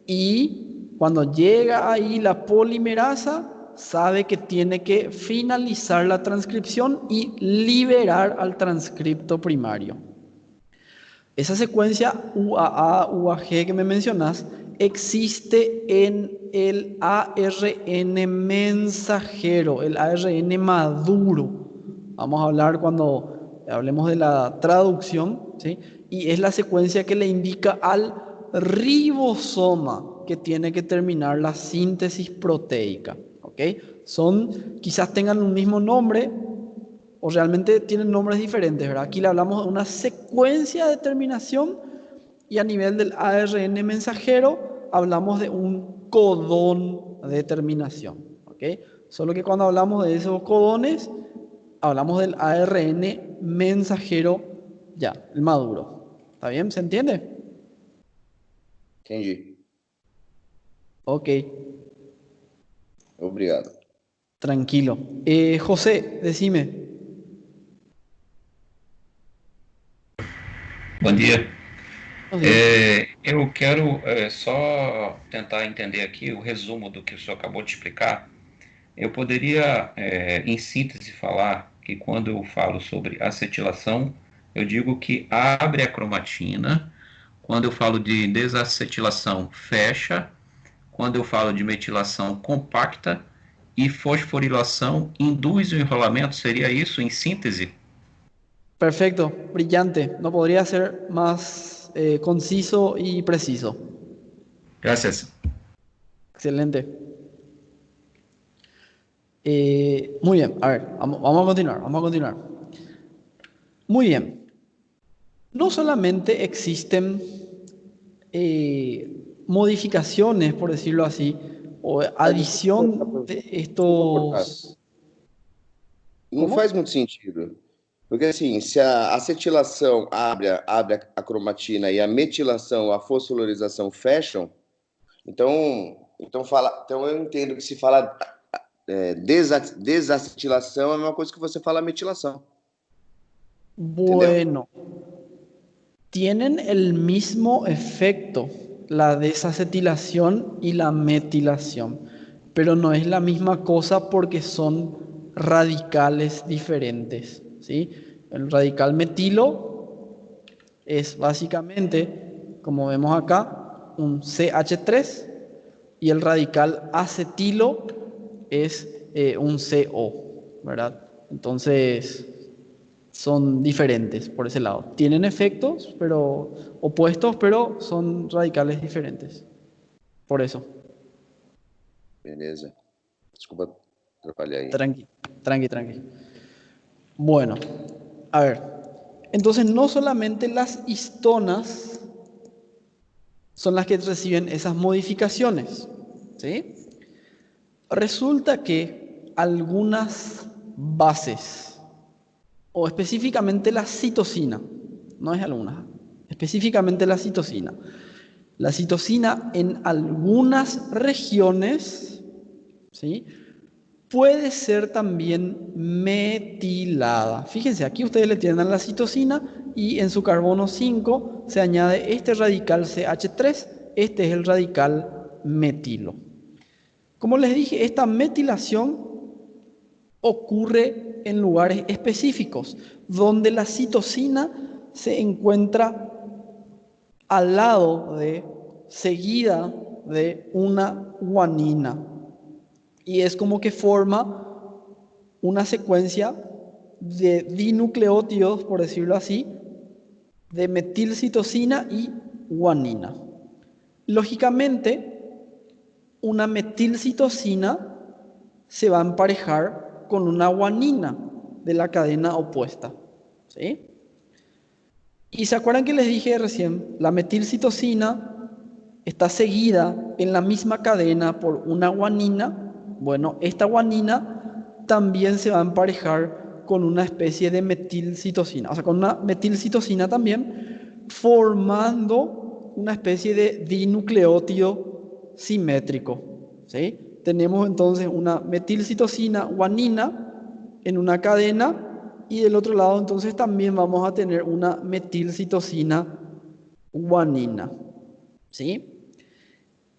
Y cuando llega ahí la polimerasa, sabe que tiene que finalizar la transcripción y liberar al transcripto primario. Esa secuencia UAA, UAG que me mencionas existe en el ARN mensajero, el ARN maduro. Vamos a hablar cuando hablemos de la traducción, ¿sí? Y es la secuencia que le indica al ribosoma que tiene que terminar la síntesis proteica, ¿ok? Quizás tengan un mismo nombre, o realmente tienen nombres diferentes, ¿verdad? Aquí le hablamos de una secuencia de terminación y a nivel del ARN mensajero hablamos de un codón de terminación, ¿ok? Solo que cuando hablamos de esos codones, hablamos del ARN mensajero ya, el maduro. ¿Está bien? ¿Se entiende? entendi. Ok, Obrigado. tranquilo. José, decime. Bom dia. Buenos días. Eu quero só tentar entender aqui o resumo do que o senhor acabou de explicar. Eu poderia, em síntese, falar que quando eu falo sobre acetilação, eu digo que abre a cromatina. Quando eu falo de desacetilação, fecha. Quando eu falo de metilação, compacta. E fosforilação induz o enrolamento. Seria isso, em síntese? Perfecto, brillante. No podría ser más conciso y preciso. Graças. Excelente. Muy bien, a ver, vamos a continuar, vamos a continuar. Muy bien. No solamente existen modificaciones, por decirlo así, o adición de Desculpa cortar. estos... Não ¿Cómo? faz muito sentido. Porque assim, se a acetilação abre a cromatina e a metilação, a fosforilação fecham, então eu entendo que se fala desacetilação é a mesma coisa que você fala metilação. Entendeu? Bueno, tienen el mismo efecto, la desacetilación y la metilación, pero no es la misma cosa porque son radicales diferentes, ¿sí? El radical metilo es básicamente, como vemos acá, un CH3 y el radical acetilo es un CO, ¿verdad? Entonces son diferentes por ese lado. Tienen efectos pero opuestos, pero son radicales diferentes. Por eso. Beleza. Desculpa atrapalhar aí. Tranqui, tranqui, tranqui. Bueno, a ver. Entonces no solamente las histonas son las que reciben esas modificaciones, ¿sí? Resulta que algunas bases, o específicamente la citosina, no es alguna, específicamente la citosina. La citosina en algunas regiones, ¿sí?, puede ser también metilada. Fíjense, aquí ustedes le tienen a la citosina y en su carbono 5 se añade este radical CH3, este es el radical metilo. Como les dije, esta metilación ocurre en lugares específicos, donde la citosina se encuentra al lado de, seguida de una guanina. Y es como que forma una secuencia de dinucleótidos, por decirlo así, de metilcitosina y guanina. Lógicamente, una metilcitosina se va a emparejar con una guanina de la cadena opuesta, ¿sí? Y se acuerdan que les dije recién, la metilcitosina está seguida en la misma cadena por una guanina. Bueno, esta guanina también se va a emparejar con una especie de metilcitosina, o sea, con una metilcitosina también, formando una especie de dinucleótido simétrico, ¿sí? Tenemos entonces una metilcitosina guanina en una cadena, y del otro lado entonces también vamos a tener una metilcitosina guanina, ¿sí?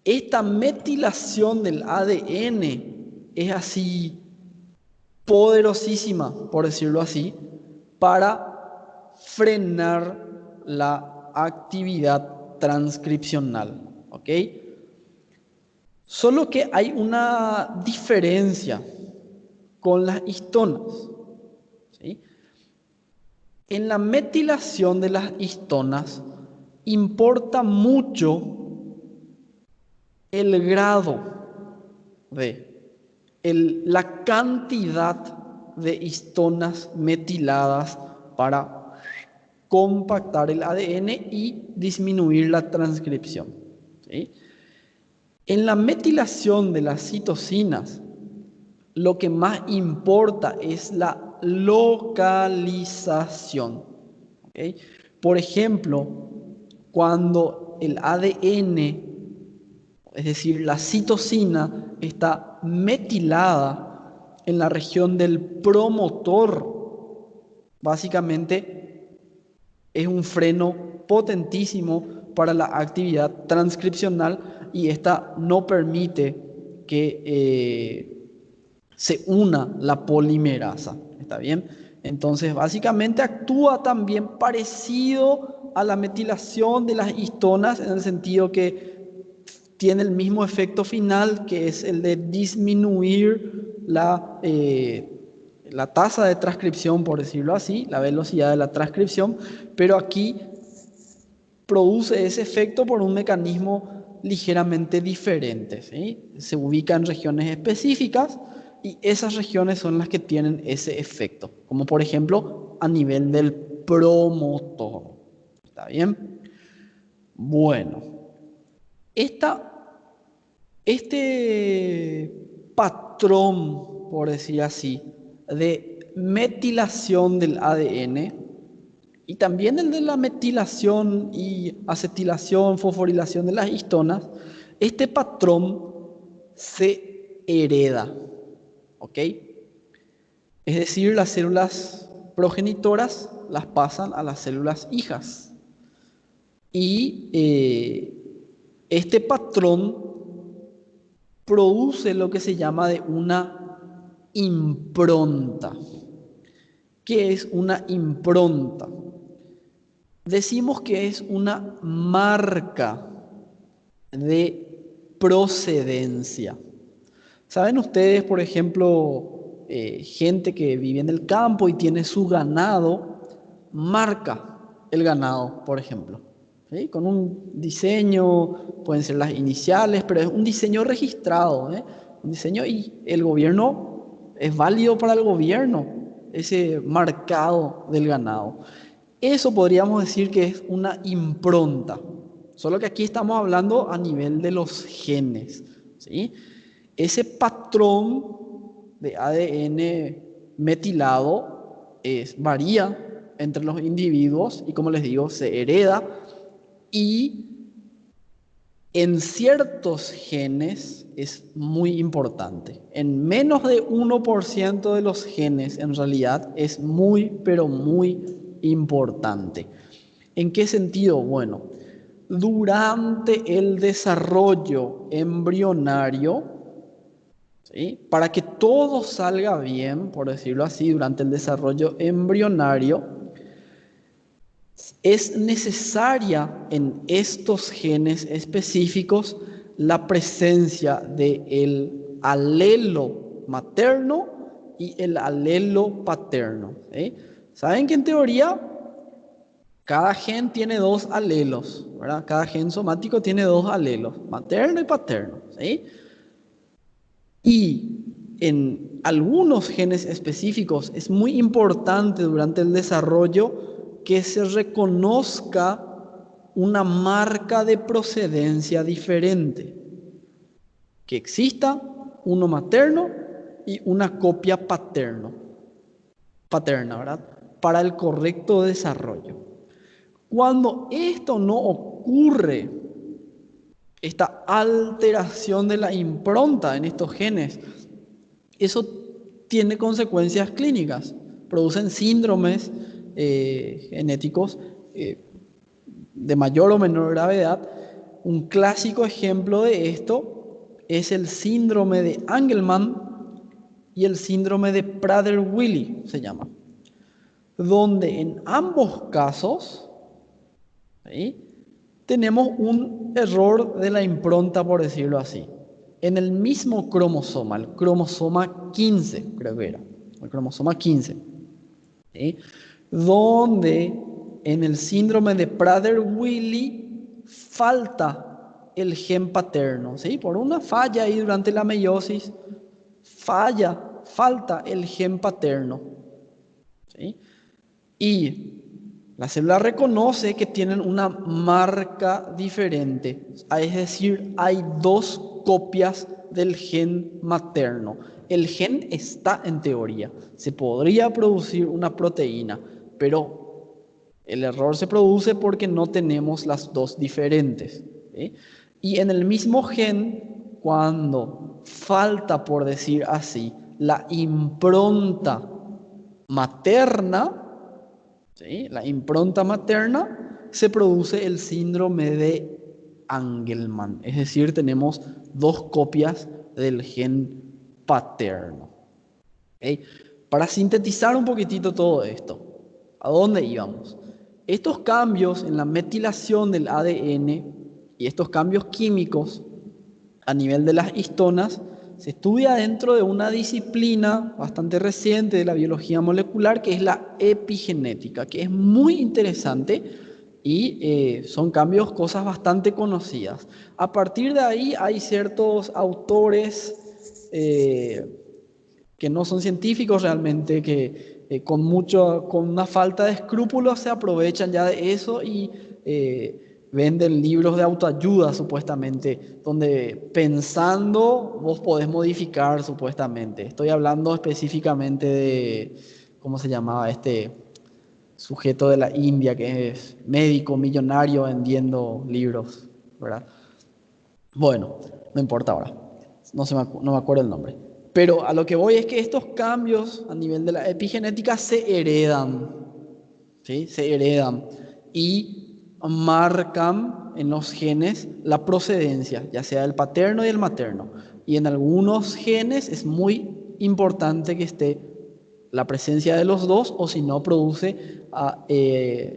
Esta metilación del ADN es así poderosísima, por decirlo así, para frenar la actividad transcripcional, ¿ok? Solo que hay una diferencia con las histonas, ¿sí? En la metilación de las histonas importa mucho el grado la cantidad de histonas metiladas para compactar el ADN y disminuir la transcripción, ¿sí? En la metilación de las citosinas, lo que más importa es la localización, ¿ok? Por ejemplo, cuando el ADN, es decir, la citosina, está metilada en la región del promotor, básicamente es un freno potentísimo para la actividad transcripcional, y esta no permite que se una la polimerasa. ¿Está bien? Entonces, básicamente actúa también parecido a la metilación de las histonas, en el sentido que tiene el mismo efecto final, que es el de disminuir la tasa de transcripción, por decirlo así, la velocidad de la transcripción, pero aquí produce ese efecto por un mecanismo ligeramente diferente, ¿sí? Se ubica en regiones específicas y esas regiones son las que tienen ese efecto, como por ejemplo a nivel del promotor. ¿Está bien? Bueno, este patrón, por decir así, de metilación del ADN, y también el de la metilación y acetilación, fosforilación de las histonas, este patrón se hereda, ¿ok? Es decir, las células progenitoras las pasan a las células hijas. Y este patrón produce lo que se llama de una impronta. ¿Qué es una impronta? Decimos que es una marca de procedencia. ¿Saben ustedes, por ejemplo, gente que vive en el campo y tiene su ganado, marca el ganado, por ejemplo, ¿sí? Con un diseño, pueden ser las iniciales, pero es un diseño registrado, ¿eh? Un diseño, y el gobierno, es válido para el gobierno ese marcado del ganado. Eso podríamos decir que es una impronta, solo que aquí estamos hablando a nivel de los genes, ¿sí? Ese patrón de ADN metilado varía entre los individuos y, como les digo, se hereda, y en ciertos genes es muy importante. En menos de 1% de los genes, en realidad, es muy, pero muy importante. ¿En qué sentido? Bueno, durante el desarrollo embrionario, ¿sí? Para que todo salga bien, por decirlo así, durante el desarrollo embrionario, es necesaria en estos genes específicos la presencia del alelo materno y el alelo paterno. ¿Sí? Saben que en teoría cada gen tiene dos alelos, ¿verdad? Cada gen somático tiene dos alelos, materno y paterno. ¿Sí? Y en algunos genes específicos es muy importante durante el desarrollo que se reconozca una marca de procedencia diferente, que exista uno materno y una copia paterna, ¿verdad? Para el correcto desarrollo. Cuando esto no ocurre, esta alteración de la impronta en estos genes, eso tiene consecuencias clínicas, producen síndromes genéticos de mayor o menor gravedad. Un clásico ejemplo de esto es el síndrome de Angelman y el síndrome de Prader-Willi, se llama, donde en ambos casos, ¿sí?, tenemos un error de la impronta, por decirlo así, en el mismo cromosoma, el cromosoma 15, creo que era, el cromosoma 15, ¿sí?, donde en el síndrome de Prader-Willi falta el gen paterno, ¿sí? Por una falla ahí durante la meiosis, falta el gen paterno, ¿sí? Y la célula reconoce que tienen una marca diferente, es decir, hay dos copias del gen materno. El gen está en teoría, se podría producir una proteína, pero el error se produce porque no tenemos las dos diferentes, ¿sí? Y en el mismo gen, cuando falta, por decir así, la impronta materna, ¿sí?, la impronta materna, se produce el síndrome de Angelman. Es decir, tenemos dos copias del gen paterno. ¿Okay? Para sintetizar un poquitito todo esto, ¿a dónde íbamos? Estos cambios en la metilación del ADN y estos cambios químicos a nivel de las histonas se estudia dentro de una disciplina bastante reciente de la biología molecular, que es la epigenética, que es muy interesante y son cambios, cosas bastante conocidas. A partir de ahí hay ciertos autores que no son científicos realmente, que con una falta de escrúpulos se aprovechan ya de eso y venden libros de autoayuda, supuestamente, donde pensando vos podés modificar, supuestamente. Estoy hablando específicamente de, ¿cómo se llamaba este sujeto de la India, que es médico, millonario, vendiendo libros, ¿verdad? Bueno, no importa ahora, no me acuerdo el nombre. Pero a lo que voy es que estos cambios a nivel de la epigenética se heredan, ¿sí? Se heredan y marcan en los genes la procedencia, ya sea el paterno y el materno. Y en algunos genes es muy importante que esté la presencia de los dos, o si no,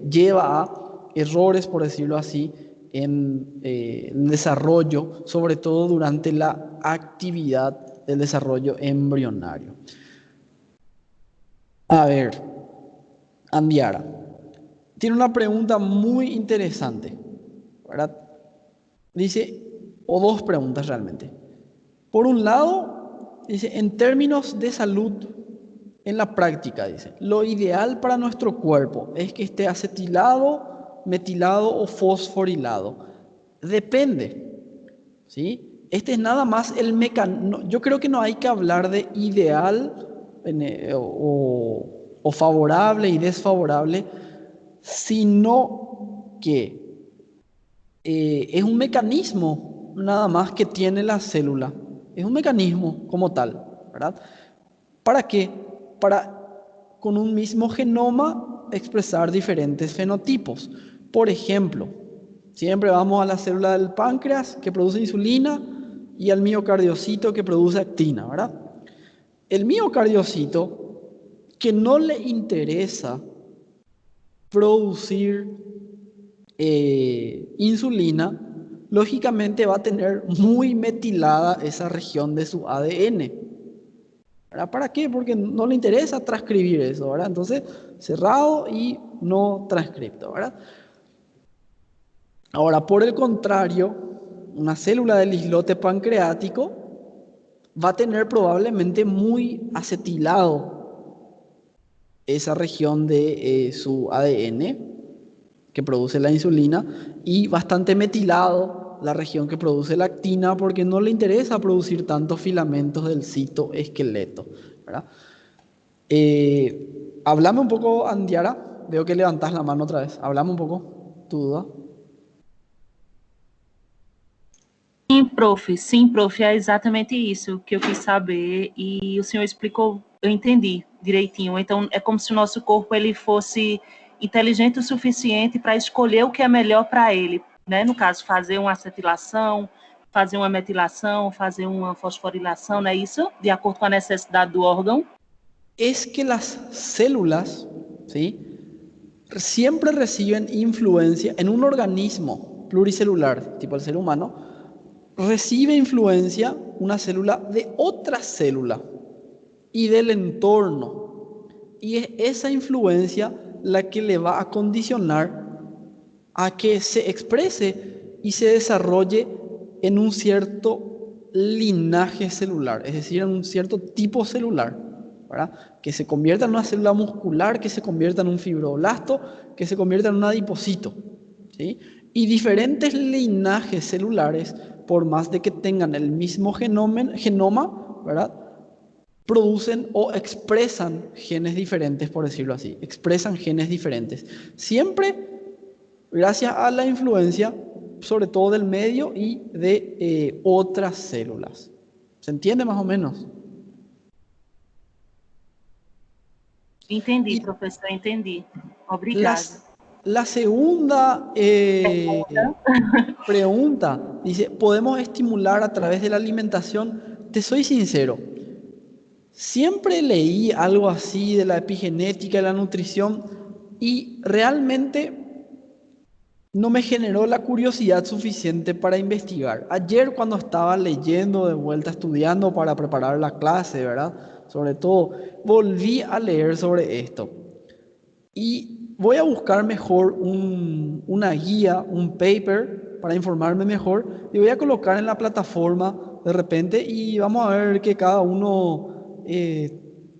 lleva a errores, por decirlo así, en el desarrollo, sobre todo durante la actividad del desarrollo embrionario. A ver, Andiara tiene una pregunta muy interesante, ¿verdad? Dice, o dos preguntas realmente. Por un lado, dice, en términos de salud, en la práctica, dice, lo ideal para nuestro cuerpo es que esté acetilado, metilado o fosforilado. Depende, ¿sí? Este es nada más el mecanismo. Yo creo que no hay que hablar de ideal o favorable y desfavorable, sino que es un mecanismo nada más que tiene la célula. Es un mecanismo como tal, ¿verdad? ¿Para qué? Para, con un mismo genoma, expresar diferentes fenotipos. Por ejemplo, siempre vamos a la célula del páncreas que produce insulina y al miocardiocito que produce actina, ¿verdad? El miocardiocito, que no le interesa producir insulina, lógicamente va a tener muy metilada esa región de su ADN. ¿Verdad? ¿Para qué? Porque no le interesa transcribir eso, ¿verdad? Entonces, cerrado y no transcripto, ¿verdad? Ahora, por el contrario, una célula del islote pancreático va a tener probablemente muy acetilado esa región de su ADN que produce la insulina y bastante metilado la región que produce la actina porque no le interesa producir tantos filamentos del citoesqueleto, ¿verdad? Háblame un poco, Andiara. Veo que levantás la mano otra vez. Háblame un poco, tu duda. Sim, prof, é exatamente isso que eu quis saber e o senhor explicou, eu entendi direitinho. Então, é como se o nosso corpo ele fosse inteligente o suficiente para escolher o que é melhor para ele, né? No caso, fazer uma acetilação, fazer uma metilação, fazer uma fosforilação, não é isso? De acordo com a necessidade do órgão. Es que las células, ¿sí?, siempre reciben influencia en un organismo pluricelular, tipo el ser humano, recibe influencia una célula de otra célula y del entorno. Y es esa influencia la que le va a condicionar a que se exprese y se desarrolle en un cierto linaje celular, es decir, en un cierto tipo celular, ¿verdad? Que se convierta en una célula muscular, que se convierta en un fibroblasto, que se convierta en un adipocito, ¿sí? Y diferentes linajes celulares, por más de que tengan el mismo genoma, ¿verdad?, producen o expresan genes diferentes, por decirlo así, expresan genes diferentes. Siempre gracias a la influencia, sobre todo del medio y de otras células. ¿Se entiende más o menos? Entendi, professor, entendi. Obrigada. La segunda pregunta dice, ¿podemos estimular a través de la alimentación? Te soy sincero, siempre leí algo así de la epigenética y la nutrición y realmente no me generó la curiosidad suficiente para investigar. Ayer cuando estaba leyendo de vuelta, estudiando para preparar la clase, ¿verdad?, sobre todo, volví a leer sobre esto. Y voy a buscar mejor una guía, un paper para informarme mejor y voy a colocar en la plataforma de repente y vamos a ver que cada uno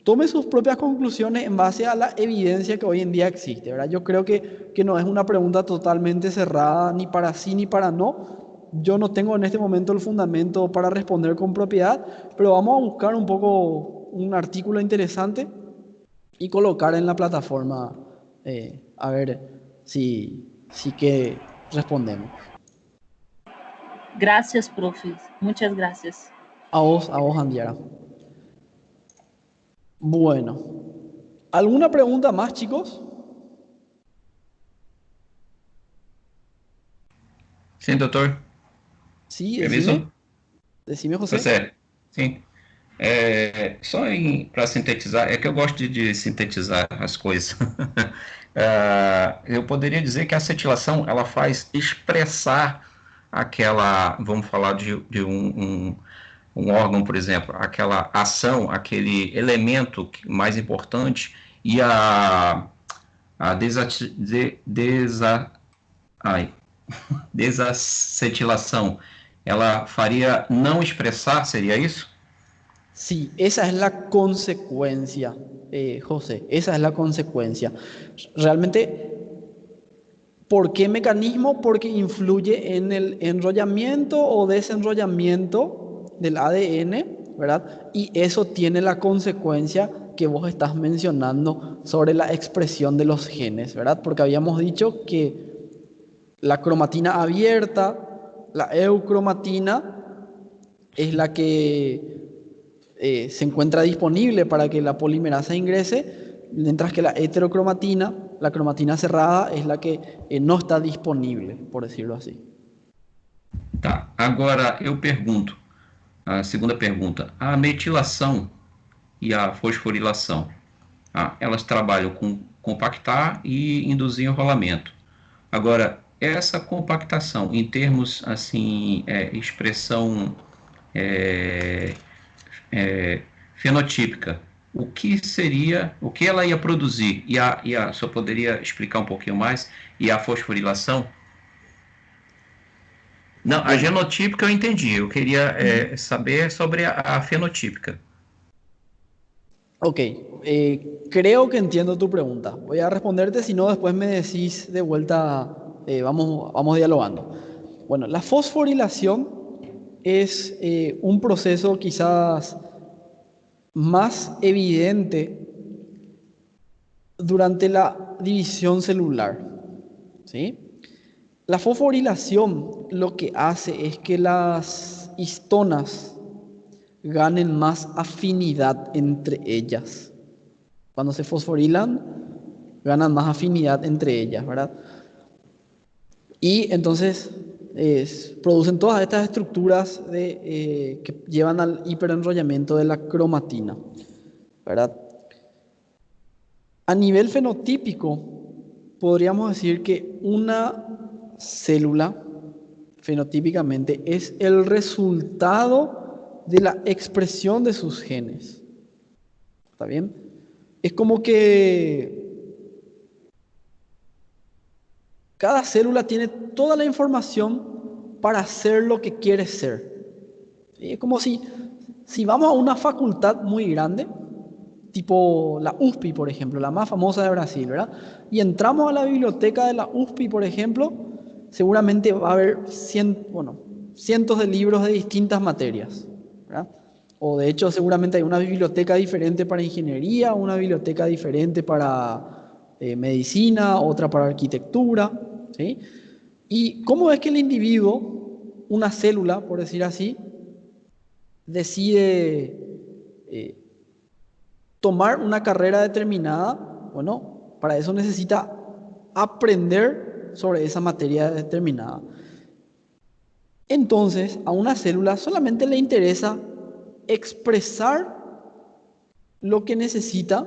tome sus propias conclusiones en base a la evidencia que hoy en día existe, ¿verdad? Yo creo que no es una pregunta totalmente cerrada, ni para sí ni para no. Yo no tengo en este momento el fundamento para responder con propiedad, pero vamos a buscar un poco un artículo interesante y colocar en la plataforma a ver si que respondemos. Gracias, profe. Muchas gracias. A vos, Andiara. Bueno, ¿alguna pregunta más, chicos? Sim, doutor. Sí, Permiso? Decime, José. José, sim. Só para sintetizar, é que eu gosto de sintetizar as coisas. Eu poderia dizer que a acetilação ela faz expressar aquela, vamos falar de um órgão, por exemplo, aquela ação, aquele elemento mais importante e a desacetilação, ela faria não expressar, seria isso? Sí, esa es la consecuencia, José, esa es la consecuencia. Realmente, ¿por qué mecanismo? Porque influye en el enrollamiento o desenrollamiento del ADN, ¿verdad? Y eso tiene la consecuencia que vos estás mencionando sobre la expresión de los genes, ¿verdad? Porque habíamos dicho que la cromatina abierta, la eucromatina, es la que se encuentra disponible para que la polimerasa ingrese, mientras que la heterocromatina, la cromatina cerrada, es la que no está disponible, por decirlo así. Tá, agora eu pergunto, a segunda pergunta, a metilação e a fosforilação, elas trabalham compactar e induzir enrolamento. Agora, essa compactação, em termos, assim, expressão fenotípica, o que ela ia produzir? Só poderia explicar um pouquinho mais? E a fosforilação? Não, a genotípica eu entendi. Eu queria saber sobre a fenotípica. Ok, creo que entiendo tu pregunta. Voy a responderte, si no, después me decís de vuelta, vamos dialogando. Bueno, la fosforilación es un proceso quizás más evidente durante la división celular, ¿sí? La fosforilación lo que hace es que las histonas ganen más afinidad entre ellas. Cuando se fosforilan, ganan más afinidad entre ellas, ¿verdad? Y entonces producen todas estas estructuras que llevan al hiperenrollamiento de la cromatina, ¿verdad? A nivel fenotípico, podríamos decir que una célula, fenotípicamente, es el resultado de la expresión de sus genes. ¿Está bien? Es como que cada célula tiene toda la información para ser lo que quiere ser. ¿Sí? Es como si vamos a una facultad muy grande, tipo la USP, por ejemplo, la más famosa de Brasil, ¿verdad? Y entramos a la biblioteca de la USP, por ejemplo, seguramente va a haber cientos de libros de distintas materias, ¿verdad? O de hecho, seguramente hay una biblioteca diferente para ingeniería, una biblioteca diferente para medicina, otra para arquitectura, ¿sí? ¿Y cómo es que el individuo, una célula, por decir así, decide tomar una carrera determinada? Bueno, para eso necesita aprender sobre esa materia determinada. Entonces, a una célula solamente le interesa expresar lo que necesita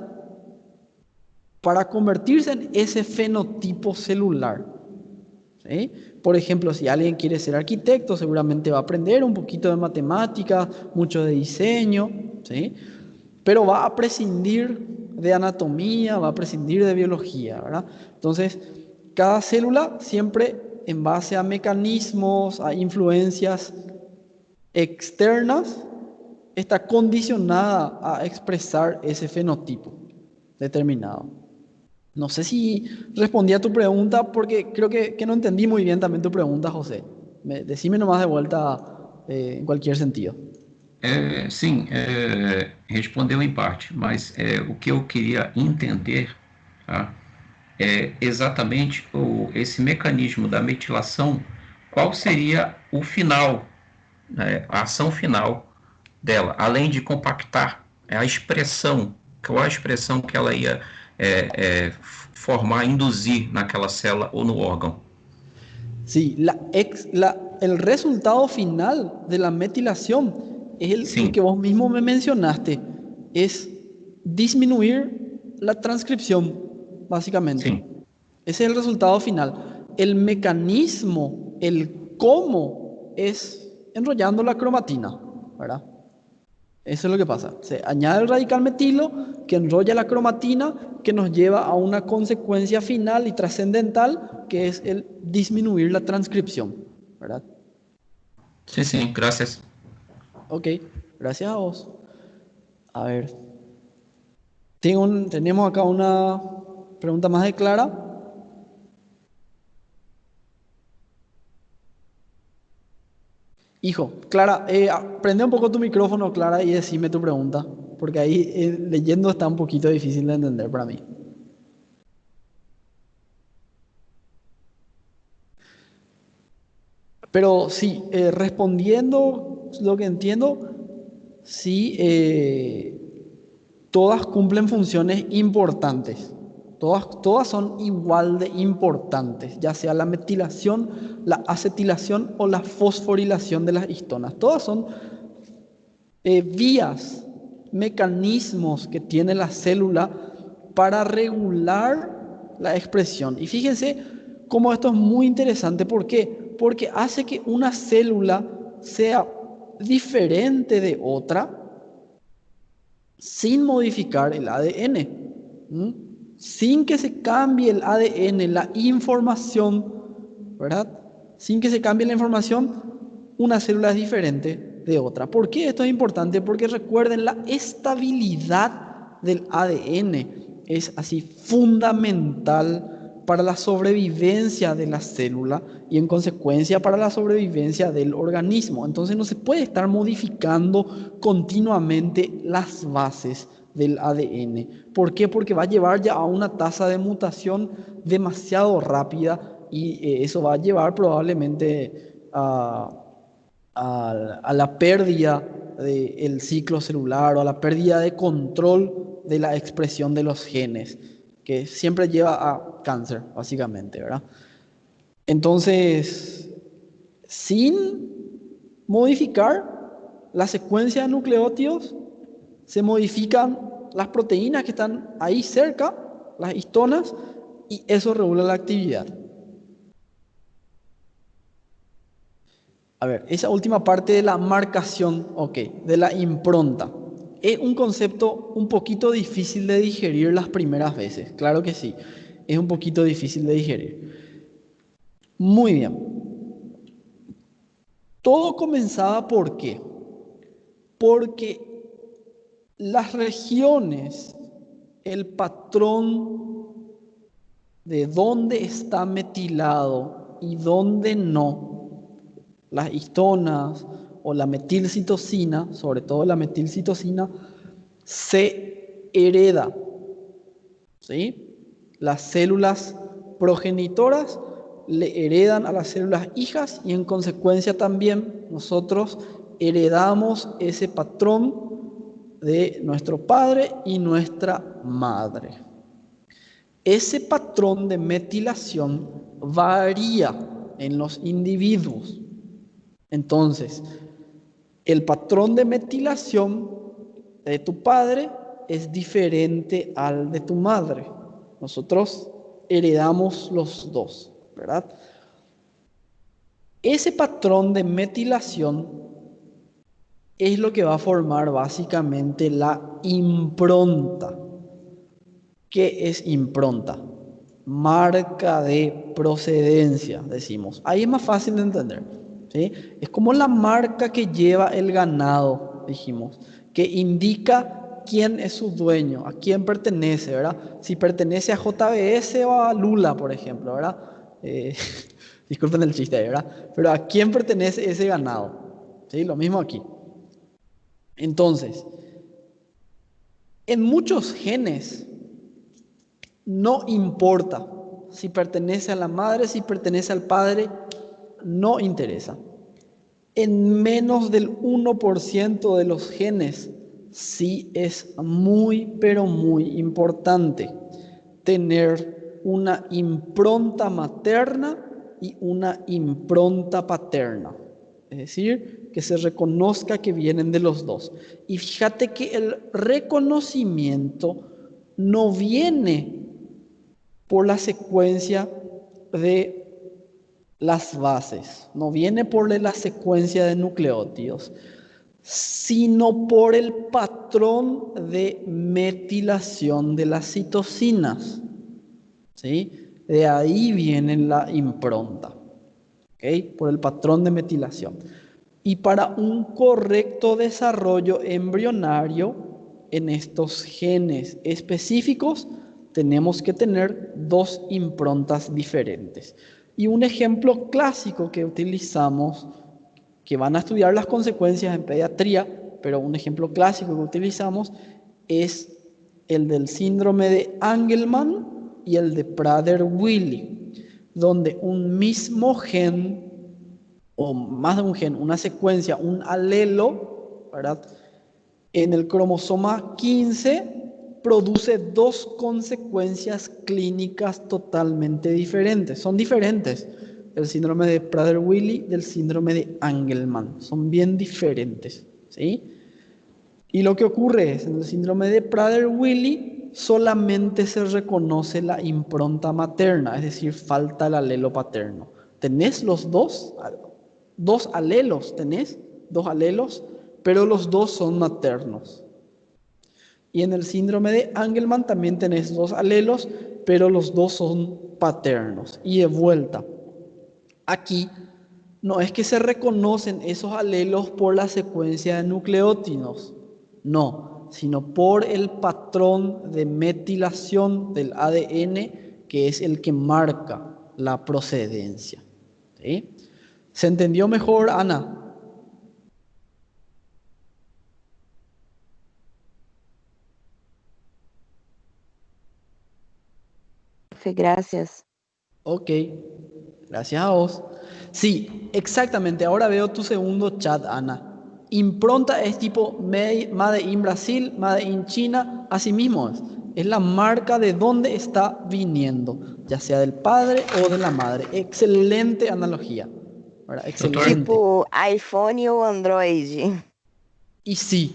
para convertirse en ese fenotipo celular, ¿sí? Por ejemplo, si alguien quiere ser arquitecto, seguramente va a aprender un poquito de matemáticas, mucho de diseño, ¿sí? Pero va a prescindir de anatomía, va a prescindir de biología, ¿verdad? Entonces, cada célula siempre en base a mecanismos, a influencias externas, está condicionada a expresar ese fenotipo determinado. No sé si respondí a tu pregunta, porque creo que no entendí muy bien también tu pregunta, José. Decime nomás de vuelta en cualquier sentido. Sim, respondeu em parte, mas o que eu queria entender, tá, é exatamente esse mecanismo da metilação, qual seria o final, né, a ação final dela, além de compactar, a expressão, qual a expressão que ela ia formar, induzir naquela célula ou no órgão? Sí, el resultado final de la metilación es el que vos mismo me mencionaste, es disminuir la transcripción, básicamente. Sí. Ese es el resultado final. El mecanismo, el cómo, es enrollando la cromatina, ¿verdad? Eso es lo que pasa. Se añade el radical metilo que enrolla la cromatina, que nos lleva a una consecuencia final y trascendental, que es el disminuir la transcripción, ¿verdad? Sí, sí, gracias. Ok, gracias a vos. A ver, tenemos acá una pregunta más de Clara. Hijo, Clara, prende un poco tu micrófono, Clara, y decime tu pregunta, porque ahí leyendo está un poquito difícil de entender para mí. Pero sí, respondiendo lo que entiendo, sí, todas cumplen funciones importantes. Todas son igual de importantes, ya sea la metilación, la acetilación o la fosforilación de las histonas. Todas son vías, mecanismos que tiene la célula para regular la expresión. Y fíjense cómo esto es muy interesante. ¿Por qué? Porque hace que una célula sea diferente de otra sin modificar el ADN. ¿Mm? Sin que se cambie el ADN, la información, ¿verdad? Sin que se cambie la información, una célula es diferente de otra. ¿Por qué esto es importante? Porque recuerden, la estabilidad del ADN es así fundamental para la sobrevivencia de la célula y en consecuencia para la sobrevivencia del organismo. Entonces no se puede estar modificando continuamente las bases del ADN. ¿Por qué? Porque va a llevar ya a una tasa de mutación demasiado rápida y eso va a llevar probablemente a la pérdida del ciclo celular o a la pérdida de control de la expresión de los genes, que siempre lleva a cáncer, básicamente, ¿verdad? Entonces, sin modificar la secuencia de nucleótidos, se modifican las proteínas que están ahí cerca, las histonas, y eso regula la actividad. A ver, esa última parte de la marcación, de la impronta, es un concepto un poquito difícil de digerir las primeras veces. Claro que sí, es un poquito difícil de digerir. Muy bien. Todo comenzaba ¿por qué? Porque las regiones, el patrón de dónde está metilado y dónde no, las histonas o la metilcitosina, sobre todo la metilcitosina, se hereda, ¿sí? Las células progenitoras le heredan a las células hijas y en consecuencia también nosotros heredamos ese patrón de nuestro padre y nuestra madre. Ese patrón de metilación varía en los individuos. Entonces, el patrón de metilación de tu padre es diferente al de tu madre. Nosotros heredamos los dos, ¿verdad? Ese patrón de metilación es lo que va a formar básicamente la impronta. ¿Qué es impronta? Marca de procedencia, decimos. Ahí es más fácil de entender, ¿sí? Es como la marca que lleva el ganado, dijimos, que indica quién es su dueño, a quién pertenece, ¿verdad? Si pertenece a JBS o a Lula, por ejemplo, ¿verdad? Disculpen el chiste, ¿verdad? Pero ¿a quién pertenece ese ganado? ¿Sí? Lo mismo aquí. Entonces, en muchos genes no importa si pertenece a la madre, si pertenece al padre, no interesa. En menos del 1% de los genes sí es muy, pero muy importante tener una impronta materna y una impronta paterna. Es decir, que se reconozca que vienen de los dos. Y fíjate que el reconocimiento no viene por la secuencia de las bases, no viene por la secuencia de nucleótidos, sino por el patrón de metilación de las citosinas, ¿sí? De ahí viene la impronta, ¿okay? Por el patrón de metilación. Y para un correcto desarrollo embrionario en estos genes específicos, tenemos que tener dos improntas diferentes. Y un ejemplo clásico que utilizamos, que van a estudiar las consecuencias en pediatría, pero un ejemplo clásico que utilizamos es el del síndrome de Angelman y el de Prader-Willi, donde un mismo gen, o más de un gen, una secuencia, un alelo, ¿verdad? En el cromosoma 15 produce dos consecuencias clínicas totalmente diferentes. Son diferentes. El síndrome de Prader-Willi del síndrome de Angelman. Son bien diferentes, ¿sí? Y lo que ocurre es, en el síndrome de Prader-Willi, solamente se reconoce la impronta materna, es decir, falta el alelo paterno. Tenés los dos alelos, pero los dos son maternos. Y en el síndrome de Angelman también tenés dos alelos, pero los dos son paternos. Y de vuelta, aquí no es que se reconocen esos alelos por la secuencia de nucleótidos, no, sino por el patrón de metilación del ADN, que es el que marca la procedencia. ¿Sí? ¿Se entendió mejor, Ana? Gracias. Ok, gracias a vos. Sí, exactamente. Ahora veo tu segundo chat, Ana. Impronta es tipo Made in Brasil, Made in China, así mismo es. Es la marca de dónde está viniendo, ya sea del padre o de la madre. Excelente analogía, ¿verdad? Excelente. Tipo iPhone o Android. Y sí,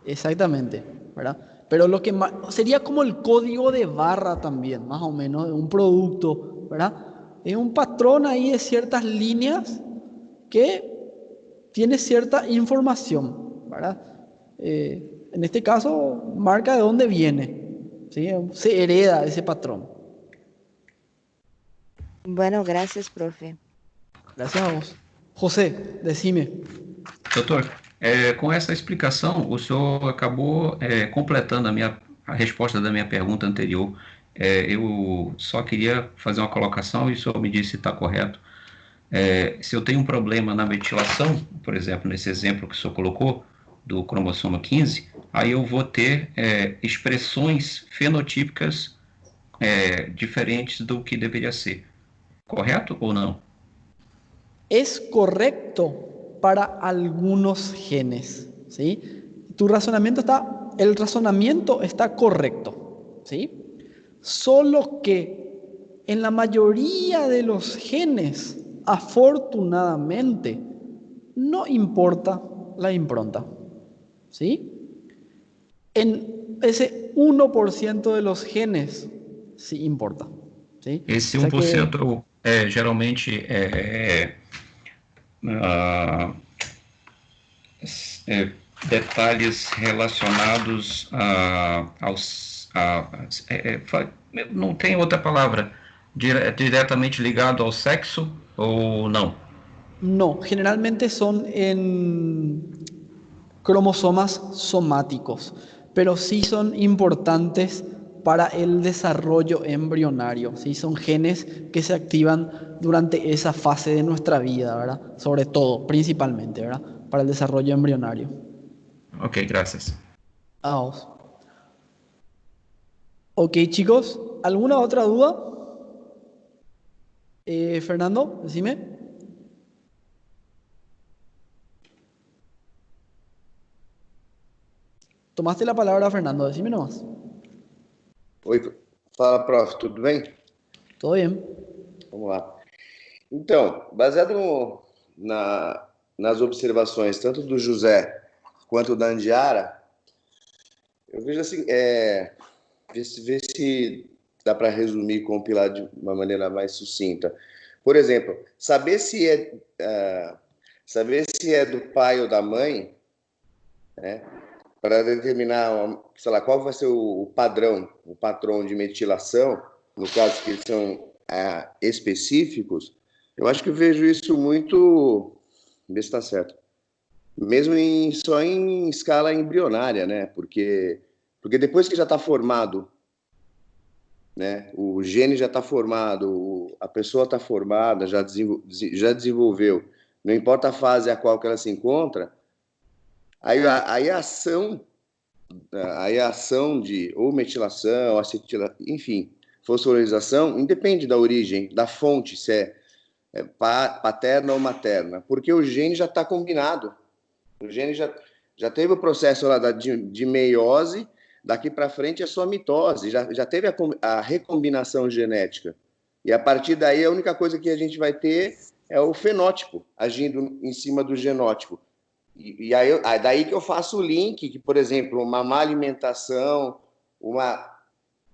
exactamente, ¿verdad? Pero lo que sería como el código de barra también, más o menos, de un producto, ¿verdad? Es un patrón ahí de ciertas líneas que tiene cierta información, ¿verdad? En este caso, marca de dónde viene, ¿sí? Se hereda ese patrón. Bueno, gracias, profe. Gracias a vos. José, decime. Doutor, com essa explicação, o senhor acabou completando a resposta da minha pergunta anterior. Eu só queria fazer uma colocação e o senhor me disse se está correto. Se eu tenho um problema na metilação, por exemplo, nesse exemplo que o senhor colocou, do cromossomo 15, aí eu vou ter expressões fenotípicas diferentes do que deveria ser. Correto ou não? Es correcto para algunos genes, ¿sí? El razonamiento está correcto, ¿sí? Solo que en la mayoría de los genes, afortunadamente, no importa la impronta, ¿sí? En ese 1% de los genes sí importa, ¿sí? Esse O sea que 1% geralmente detalhes relacionados não tem outra palavra, diretamente ligado ao sexo ou não? no, generalmente son en cromosomas somáticos, pero sí son importantes para el desarrollo embrionario, ¿sí? Son genes que se activan durante esa fase de nuestra vida, ¿verdad? Sobre todo, principalmente, ¿verdad? Para el desarrollo embrionario. Ok, gracias. A vos. Ok, chicos, ¿alguna otra duda? Fernando, decime. Tomaste la palabra, Fernando, decime nomás. Oi, fala, prof, tudo bem? ¿Todo bien? Vamos lá. Então, baseado nas observações tanto do José quanto da Andiara, eu vejo assim, ver se dá para resumir e compilar de uma maneira mais sucinta. Por exemplo, saber se é do pai ou da mãe, né, para determinar, sei lá, qual vai ser o patrão de metilação, no caso que eles são específicos, eu acho que eu vejo isso muito, ver se está certo, mesmo só em escala embrionária, né? Porque depois que já está formado, né? O gene já está formado, a pessoa está formada, já desenvolveu, não importa a fase a qual que ela se encontra, aí a ação de ou metilação, acetilação, enfim, fosforilação, independe da origem, da fonte, se é paterna ou materna, porque o gene já está combinado. O gene já teve o processo lá de meiose, daqui para frente é só mitose, já teve a recombinação genética. E a partir daí a única coisa que a gente vai ter é o fenótipo agindo em cima do genótipo. E aí daí que eu faço o link que, por exemplo, uma má alimentação,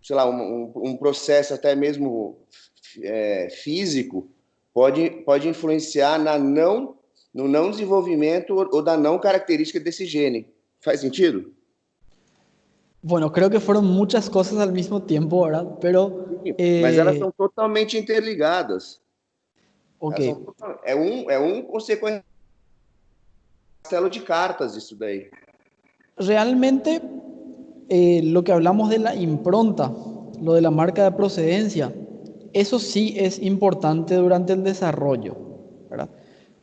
sei lá, um processo até mesmo físico pode influenciar no não desenvolvimento ou da não característica desse gene. Faz sentido? Bueno, creo que fueron muchas cosas al mismo tiempo, ¿verdad? Pero, Mas elas são totalmente interligadas. ok, É um consequência de cartas isso daí. realmente lo que hablamos de la impronta, lo de la marca de procedencia, eso sí es importante durante el desarrollo, ¿verdad?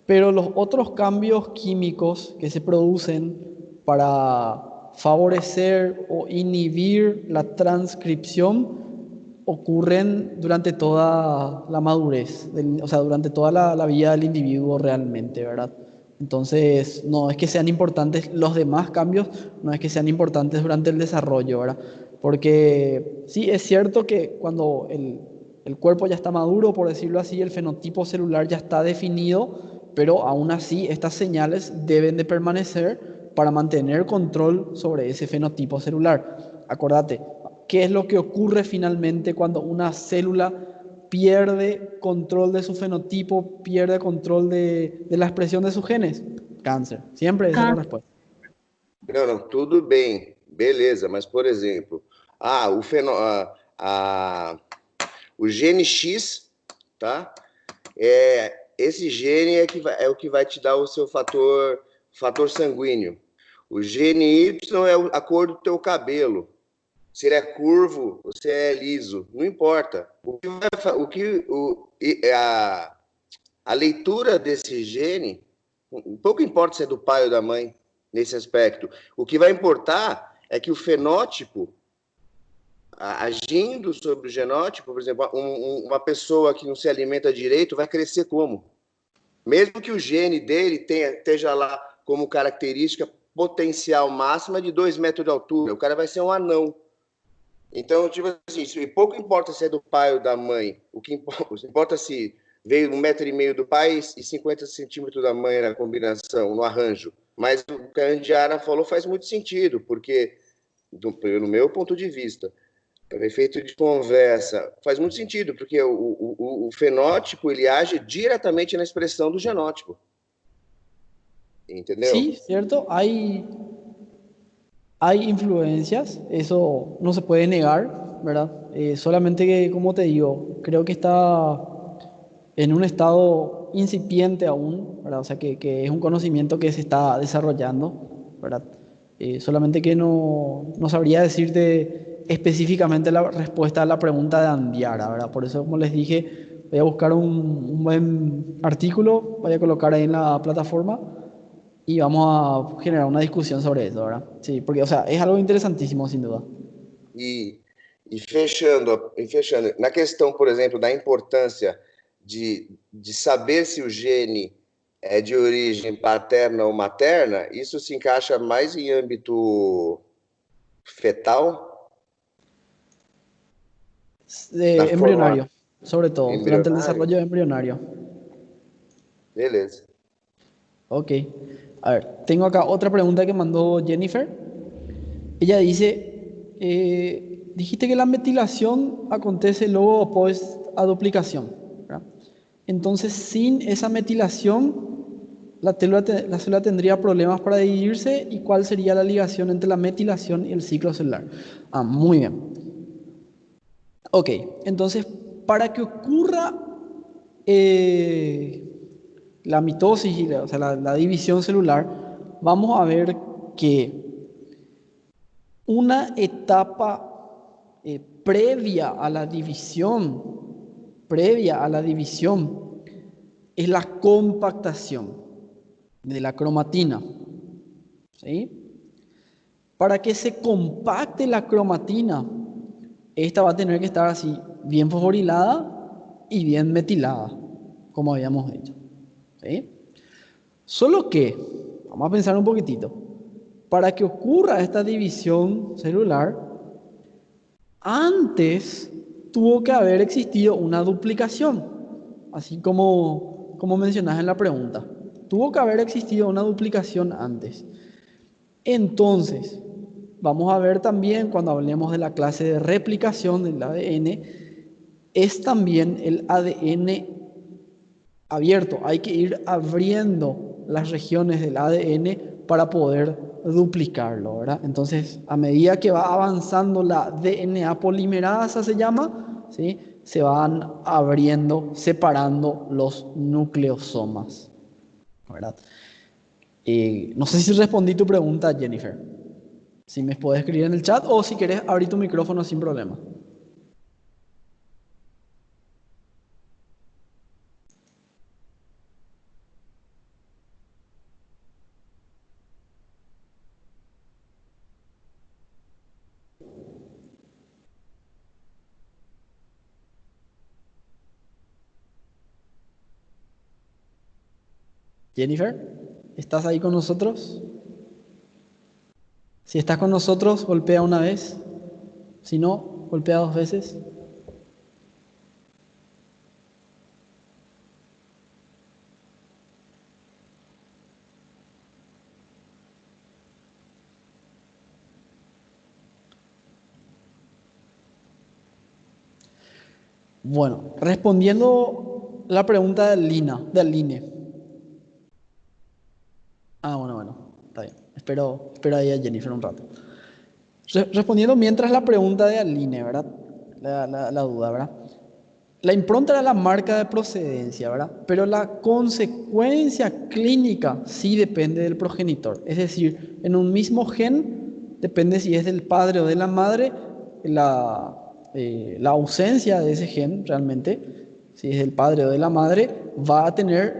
Pero los otros cambios químicos que se producen para favorecer o inhibir la transcripción ocurren durante toda la madurez, o sea, durante toda la vida del individuo realmente, ¿verdad? Entonces, no es que sean importantes los demás cambios, no es que sean importantes durante el desarrollo, ¿verdad? Porque sí, es cierto que cuando el cuerpo ya está maduro, por decirlo así, el fenotipo celular ya está definido, pero aún así estas señales deben de permanecer para mantener control sobre ese fenotipo celular. Acordate, ¿qué es lo que ocurre finalmente cuando una célula pierde control de su fenotipo, pierde control de la expresión de sus genes? Cáncer. Siempre esa es la respuesta. Não, tudo bem, beleza, mas por exemplo, o gene X, tá? Esse gene é o que vai te dar o seu fator sanguíneo. O gene Y é a cor do teu cabelo. Se ele é curvo ou se é liso, não importa. A leitura desse gene, pouco importa se é do pai ou da mãe nesse aspecto. O que vai importar é que o fenótipo, agindo sobre o genótipo, por exemplo, uma pessoa que não se alimenta direito vai crescer como? Mesmo que o gene dele esteja lá como característica potencial máxima de 2 metros de altura, o cara vai ser um anão. Então, tipo assim, pouco importa se é do pai ou da mãe, o que importa se veio 1,5 metro do pai e 50 centímetros da mãe na combinação, no arranjo. Mas o que a Andiara falou faz muito sentido, porque, no meu ponto de vista, para efeito de conversa, faz muito sentido, porque o fenótipo ele age diretamente na expressão do genótipo. Entendeu? Sí, cierto, hay influencias, eso no se puede negar, ¿verdad? Solamente que, como te digo, creo que está en un estado incipiente aún, ¿verdad? O sea, que es un conocimiento que se está desarrollando, ¿verdad? Solamente que no sabría decirte específicamente la respuesta a la pregunta de Andiara, ¿verdad? Por eso, como les dije, voy a buscar un buen artículo, voy a colocar ahí en la plataforma y vamos a generar una discusión sobre eso, ¿verdad? Sí, porque, o sea, es algo interesantísimo, sin duda. E fechando, na questão, por exemplo, da importância de saber se o gene é de origem paterna ou materna, isso se encaixa mais em âmbito fetal? Embrionario, sobre todo, durante el desarrollo embrionario. Beleza. Ok. A ver, tengo acá otra pregunta que mandó Jennifer. Ella dice, dijiste que la metilación acontece luego después a duplicación, ¿verdad? Entonces, sin esa metilación, la célula tendría problemas para dividirse. ¿Y cuál sería la ligación entre la metilación y el ciclo celular? Muy bien. Ok, entonces, para que ocurra la mitosis, o sea, la división celular, vamos a ver que una etapa previa a la división, es la compactación de la cromatina, ¿sí? Para que se compacte la cromatina, esta va a tener que estar así, bien fosforilada y bien metilada, como habíamos dicho, ¿sí? Solo que, vamos a pensar un poquitito, para que ocurra esta división celular, antes tuvo que haber existido una duplicación, así como mencionas en la pregunta. Tuvo que haber existido una duplicación antes. Entonces, vamos a ver también cuando hablemos de la clase de replicación del ADN, es también el ADN abierto. Hay que ir abriendo las regiones del ADN para poder duplicarlo, ¿verdad? Entonces, a medida que va avanzando la DNA polimerasa, se llama, ¿sí? Se van abriendo, separando los nucleosomas, ¿verdad? No sé si respondí tu pregunta, Jennifer. Si me puedes escribir en el chat o si querés abrir tu micrófono sin problema. Jennifer, ¿estás ahí con nosotros? Si estás con nosotros, golpea una vez. Si no, golpea 2 veces. Bueno, respondiendo la pregunta de Lina, de Aline. Bueno, está bien. Espero ahí a Jennifer un rato. Respondiendo mientras la pregunta de Aline, ¿verdad? La duda, ¿verdad? La impronta era la marca de procedencia, ¿verdad? Pero la consecuencia clínica sí depende del progenitor. Es decir, en un mismo gen, depende si es del padre o de la madre, la ausencia de ese gen realmente, si es del padre o de la madre, va a tener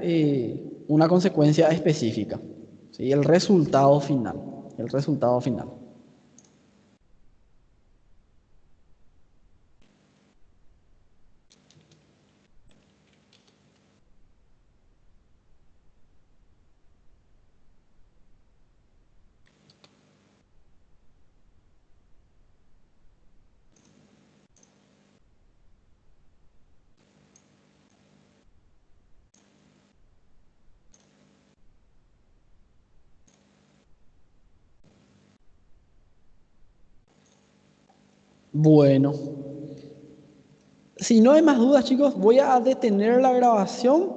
una consecuencia específica. ¿Sí? El resultado final. El resultado final. Bueno, si no hay más dudas, chicos, voy a detener la grabación